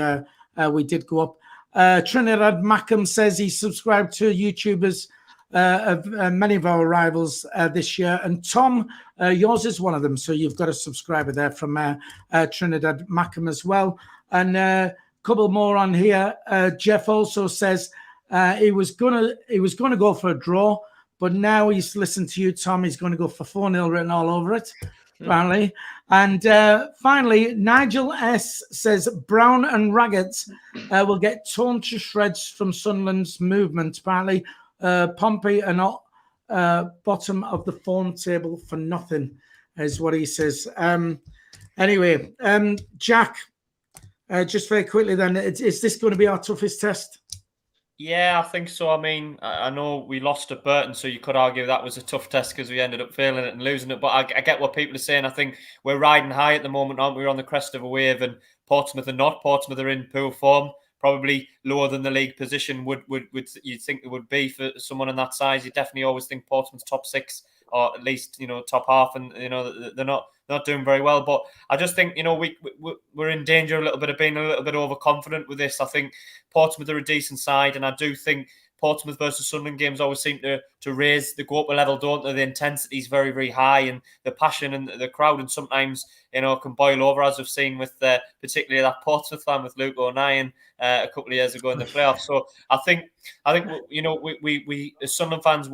we did go up. Trinidad Mackham says he subscribed to YouTubers of many of our rivals this year. And Tom, yours is one of them. So you've got a subscriber there from Trinidad Mackham as well. And a couple more on here. Jeff also says he was gonna go for a draw, but now he's listened to you, Tom. He's going to go for 4-0 written all over it, apparently. And finally, Nigel S says Brown and Raggett will get torn to shreds from Sunderland's movement. Apparently, Pompey are not bottom of the form table for nothing, is what he says. Anyway, Jack, just very quickly then, is this going to be our toughest test? Yeah, I think so. I mean, I know we lost at Burton, so you could argue that was a tough test because we ended up failing it and losing it. But I get what people are saying. I think we're riding high at the moment, aren't we? We're on the crest of a wave, and Portsmouth are not. Portsmouth are in poor form, probably lower than the league position would you'd think it would be for someone in that size. You definitely always think Portsmouth's top 6 or at least top half, and they're not doing very well. But I just think we're in danger a little bit of being a little bit overconfident with this. I think Portsmouth are a decent side, and I do think Portsmouth versus Sunderland games always seem to go up a level, don't they? The intensity is very, very high, and the passion and the crowd, and sometimes can boil over, as we've seen with particularly that Portsmouth fan with Luke O'Nien a couple of years ago in the playoffs. So I think we as Sunderland fans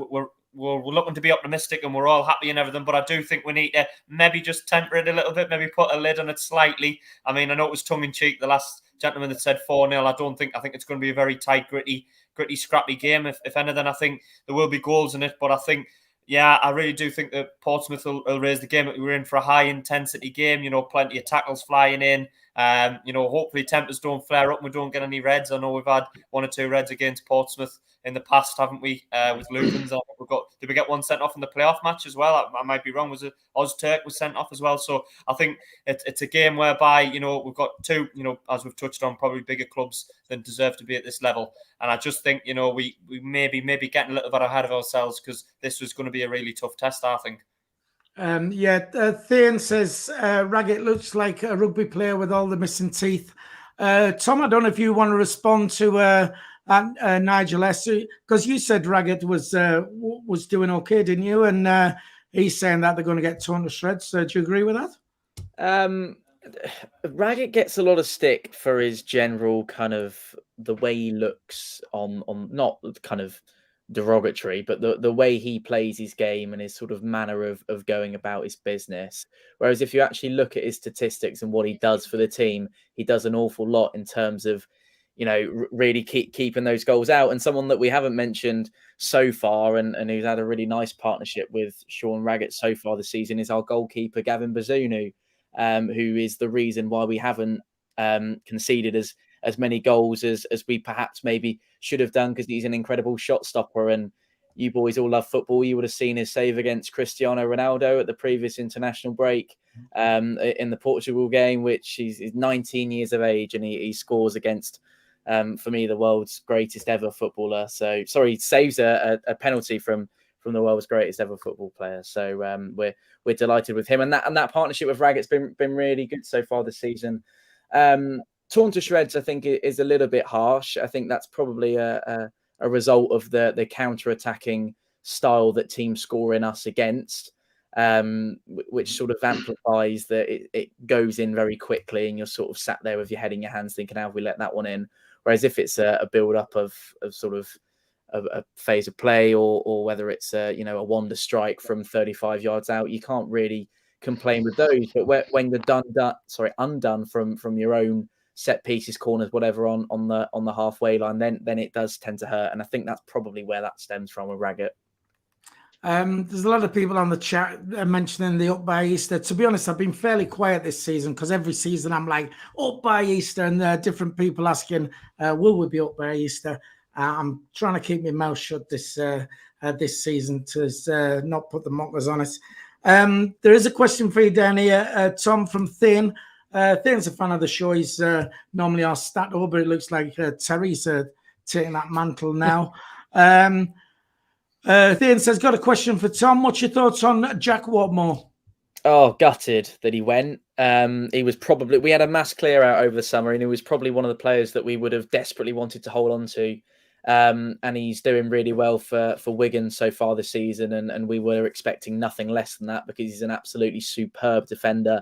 we're looking to be optimistic and we're all happy and everything, but I do think we need to maybe just temper it a little bit, maybe put a lid on it slightly. I mean, I know it was tongue-in-cheek, the last gentleman that said 4-0. I think it's going to be a very tight, gritty, scrappy game. If anything, I think there will be goals in it, but I think, yeah, I really do think that Portsmouth will raise the game. We're in for a high-intensity game, plenty of tackles flying in. Hopefully tempers don't flare up and we don't get any reds. I know we've had 1 or 2 reds against Portsmouth in the past, haven't we? With Lutherans, did we get one sent off in the playoff match as well? I might be wrong. Was it Ozturk was sent off as well? So I think it's a game whereby we've got 2, as we've touched on, probably bigger clubs than deserve to be at this level. And I just think we maybe getting a little bit ahead of ourselves because this was going to be a really tough test, I think. Thane says Raggett looks like a rugby player with all the missing teeth. Tom, I don't know if you want to respond to Nigel S, because you said Raggett was doing okay, didn't you? And he's saying that they're going to get torn to shreds. Do you agree with that? Raggett gets a lot of stick for his general kind of the way he looks on not kind of derogatory, but the way he plays his game and his sort of manner of going about his business. Whereas if you actually look at his statistics and what he does for the team, he does an awful lot in terms of, really keeping those goals out. And someone that we haven't mentioned so far and who's had a really nice partnership with Sean Raggett so far this season is our goalkeeper, Gavin Bazunu, who is the reason why we haven't conceded as many goals as we perhaps maybe should have done, because he's an incredible shot stopper. And you boys all love football. You would have seen his save against Cristiano Ronaldo at the previous international break in the Portugal game, which he's 19 years of age and he scores against, for me, the world's greatest ever footballer. So, sorry, saves a penalty from the world's greatest ever football player. So we're delighted with him. And that partnership with Raggett's been really good so far this season. Torn to shreds, I think, is a little bit harsh. I think that's probably a result of the counter-attacking style that teams score in us against, which sort of amplifies that it goes in very quickly and you're sort of sat there with your head in your hands thinking, how have we let that one in? Whereas if it's a build-up of sort of a phase of play or whether it's a wonder strike from 35 yards out, you can't really complain with those. But when you're undone from your own set pieces, corners, whatever on the halfway line, then it does tend to hurt. And I think that's probably where that stems from with Raggett. There's a lot of people on the chat mentioning the up by Easter. To be honest, I've been fairly quiet this season because every season I'm like, up by Easter, and different people asking, will we be up by Easter? I'm trying to keep my mouth shut this season to not put the mockers on us. There is a question for you down here, Tom, from Thane. Thane's a fan of the show. He's normally our stat over. It looks like Terry's taking that mantle now. Thane says, got a question for Tom. What's your thoughts on Jack Whatmore? Oh, gutted that he went. He was probably, we had a mass clear out over the summer and he was probably one of the players that we would have desperately wanted to hold on to And he's doing really well for Wigan so far this season, and we were expecting nothing less than that because he's an absolutely superb defender.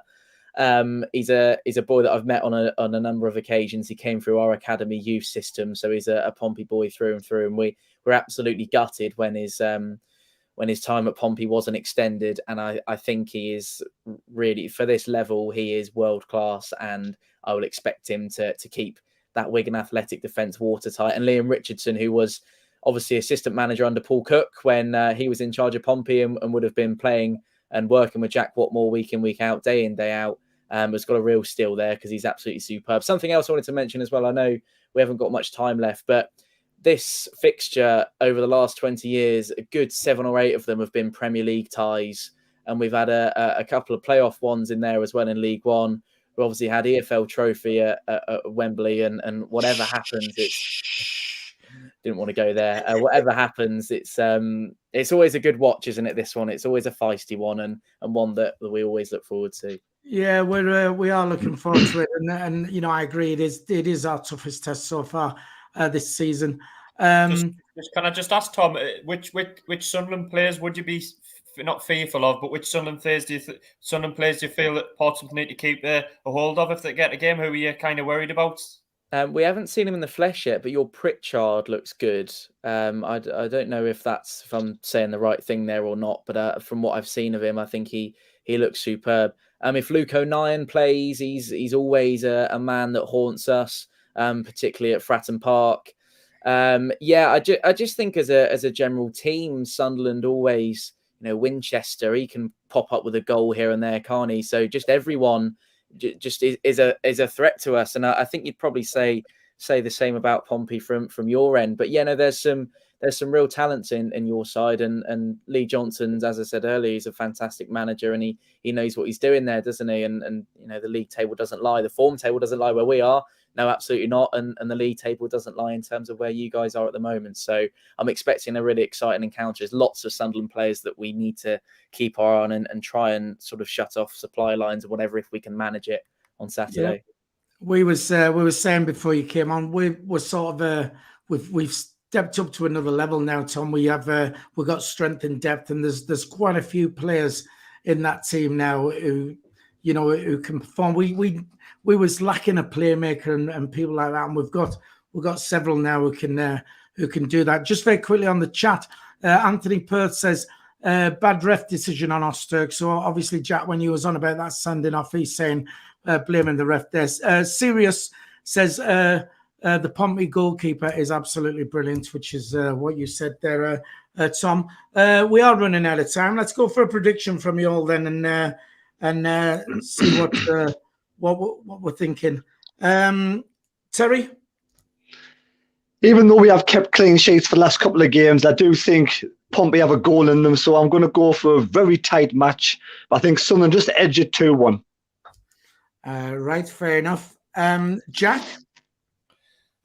He's a boy that I've met on a number of occasions. He came through our academy youth system, so he's a Pompey boy through and through, and we're absolutely gutted when his time at Pompey wasn't extended. And I think he is really, for this level, he is world class, and I will expect him to keep that Wigan Athletic defence watertight. And Liam Richardson, who was obviously assistant manager under Paul Cook when he was in charge of Pompey and would have been playing and working with Jack Watmore week in, week out, day in, day out, has got a real steal there because he's absolutely superb. Something else I wanted to mention as well, I know we haven't got much time left, but this fixture over the last 20 years, a good 7 or 8 of them have been Premier League ties. And we've had a couple of playoff ones in there as well in League One. We obviously had EFL trophy at Wembley, and whatever happens, didn't want to go there. Whatever happens, it's always a good watch, isn't it? This one, it's always a feisty one, and one that we always look forward to. Yeah, we are looking forward to it, and you know, I agree. It is our toughest test so far this season. Can I just ask Tom, which Sunderland players would you be not fearful of, but which Sunderland players do you feel that Portsmouth need to keep a hold of if they get a game? Who are you kind of worried about? We haven't seen him in the flesh yet, but your Pritchard looks good. I don't know if I'm saying the right thing there or not, but from what I've seen of him, I think he looks superb. If Luke O'Nien plays, he's always a man that haunts us, particularly at Fratton Park. I just think as a general team, Sunderland always, Winchester, he can pop up with a goal here and there, can't he? So just everyone just is a threat to us, and I think you'd probably say the same about Pompey from your end. But there's some real talents in your side, and Lee Johnson's, as I said earlier, he's a fantastic manager, and he knows what he's doing there, doesn't he? And the league table doesn't lie, the form table doesn't lie where we are. No, absolutely not. And the league table doesn't lie in terms of where you guys are at the moment. So I'm expecting a really exciting encounter. There's lots of Sunderland players that we need to keep our eye on and try and sort of shut off supply lines or whatever if we can manage it on Saturday. Yeah. We were saying before you came on, we're sort of we've stepped up to another level now, Tom. We've got strength and depth, and there's quite a few players in that team now who can perform. We was lacking a playmaker and people like that, and we've got several now who can do that. Just very quickly on the chat, Anthony Perth says bad ref decision on Osterk. So obviously, Jack, when you was on about that sending off, he's saying blaming the ref there. Sirius says the Pompey goalkeeper is absolutely brilliant, which is what you said there, Tom. We are running out of time. Let's go for a prediction from you all then, and see what we're thinking. Terry? Even though we have kept clean sheets for the last couple of games, I do think Pompey have a goal in them, so I'm going to go for a very tight match. I think Sunderland just edge it 2-1. Right, fair enough. Jack?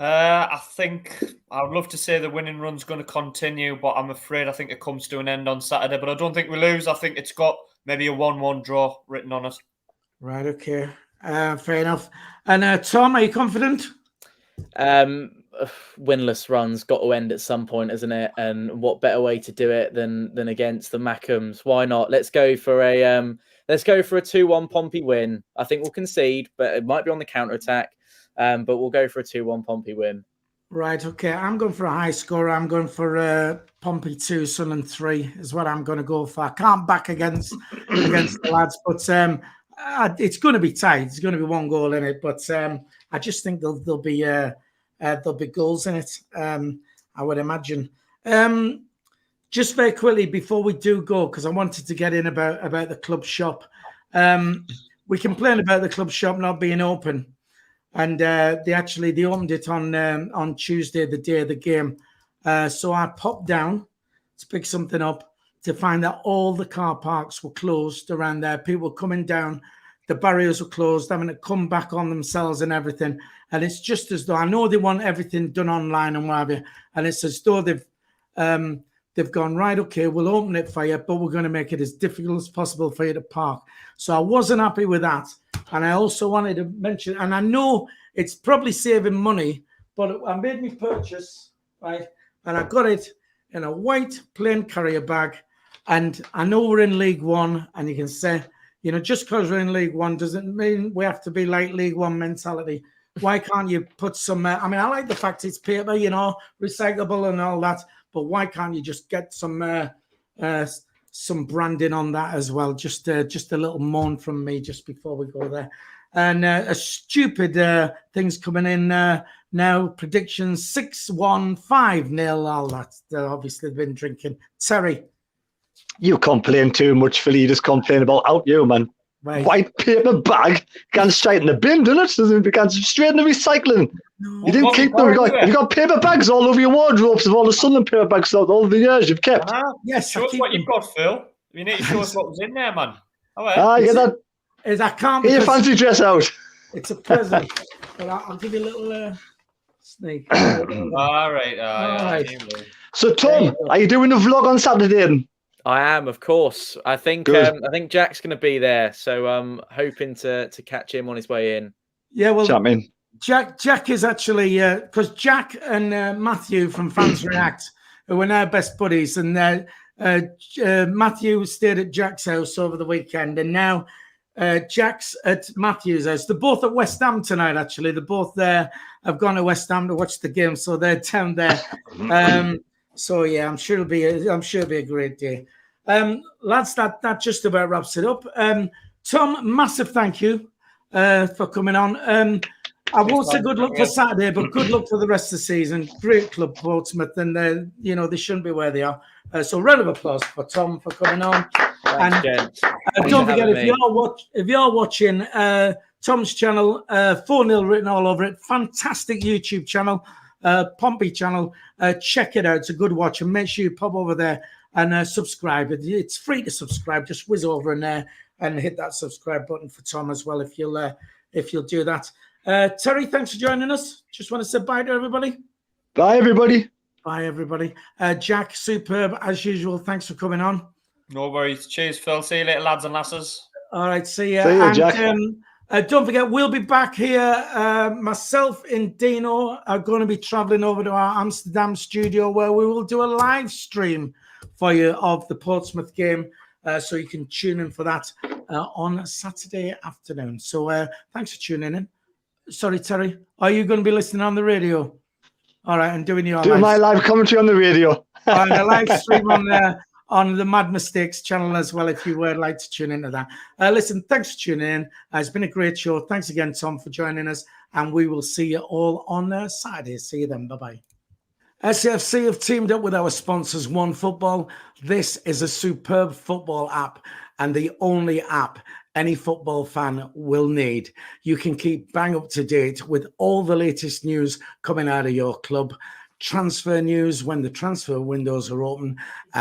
I think I would love to say the winning run's going to continue, but I'm afraid I think it comes to an end on Saturday. But I don't think we lose. I think it's got maybe a 1-1 draw written on it. Right, okay. Fair enough. And Tom, are you confident? Winless run's got to end at some point, isn't it? And what better way to do it than against the Mackhams? Why not? Let's go for a 2-1 Pompey win. I think we'll concede, but it might be on the counter attack. But we'll go for a 2-1 Pompey win. Right, okay. I'm going for a high score. I'm going for Pompey 2, Sunderland 3 is what I'm going to go for. I can't back against the lads, but it's going to be tight. It's going to be one goal in it, but I just think there'll be goals in it. I would imagine. Just very quickly before we do go, because I wanted to get in about the club shop. We complained about the club shop not being open. And they opened it on Tuesday, the day of the game. So I popped down to pick something up to find that all the car parks were closed around there. People were coming down, the barriers were closed, having to come back on themselves and everything. And it's just as though, I know they want everything done online and what have you, and it's as though they've gone, right, okay, we'll open it for you, but we're going to make it as difficult as possible for you to park. So I wasn't happy with that. And I also wanted to mention, and I know it's probably saving money, but I made me purchase right? And I got it in a white plain carrier bag. And I know we're in League One, and you can say, you know, just because we're in League One doesn't mean we have to be like League One mentality. Why can't you put some, I mean, I like the fact it's paper, you know, recyclable and all that, but why can't you just get some branding on that as well? Just a little moan from me just before we go there. And a stupid things coming in now. Predictions 6-1, 5-0, all that. They've obviously been drinking. Terry. You complain too much, Phil. You just complain about out you, man. Right. White paper bag gone straight in the bin, doesn't it? It gone straight in the recycling. No. You didn't keep them. You've got paper bags all over your wardrobes of all the Sunderland paper bags out all the years you've kept. Yes, show us what you've got, Phil. You need to show us what was in there, man. Get that. I can't. Get your fancy dress out. It's a present. But I'll give you a little sneak. All right. So, Tom, are you doing a vlog on Saturday? I am, of course. I think Jack's going to be there, so I'm hoping to catch him on his way in. Yeah, well, Jack is actually because Jack and Matthew from Fans React, who are now best buddies, and Matthew stayed at Jack's house over the weekend, and now Jack's at Matthew's house. They're both at West Ham tonight. Actually, they're both there. I've gone to West Ham to watch the game, so they're down there. So yeah, I'm sure it'll be a great day. Lads, that just about wraps it up. Tom, massive thank you for coming on. I won't say good luck for Saturday, but good luck for the rest of the season. Great club, Portsmouth, and they shouldn't be where they are. So round of applause for Tom for coming on. Thanks, and don't forget, if you're watching Tom's channel, 4-0 written all over it, fantastic YouTube channel. Pompey channel, check it out. It's a good watch, and make sure you pop over there and subscribe. It's free to subscribe. Just whiz over and hit that subscribe button for Tom as well if you'll do that. Terry, thanks for joining us. Just want to say bye to everybody. Bye everybody. Bye everybody. Jack, superb as usual. Thanks for coming on. No worries. Cheers, Phil. See you later, lads and lasses. All right, see you. See you, Jack. Don't forget, we'll be back here. Myself and Dino are going to be traveling over to our Amsterdam studio where we will do a live stream for you of the Portsmouth game. So you can tune in for that on Saturday afternoon. So thanks for tuning in. Sorry, Terry. Are you going to be listening on the radio? All right, and doing my live commentary on the radio. And a live stream on the Mad Mistakes channel as well, if you would like to tune into that. Listen, thanks for tuning in. It's been a great show. Thanks again, Tom, for joining us. And we will see you all on Saturday. See you then. Bye-bye. SAFC have teamed up with our sponsors, OneFootball. This is a superb football app and the only app any football fan will need. You can keep bang up to date with all the latest news coming out of your club. Transfer news when the transfer windows are open,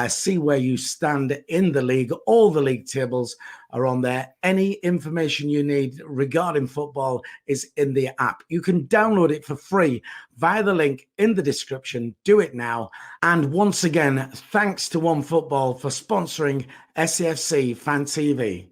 see where you stand in the league. All the league tables are on there. Any information you need regarding football is in the app. You can download it for free via the link in the description. Do it now. And once again, thanks to OneFootball for sponsoring SAFC Fan TV.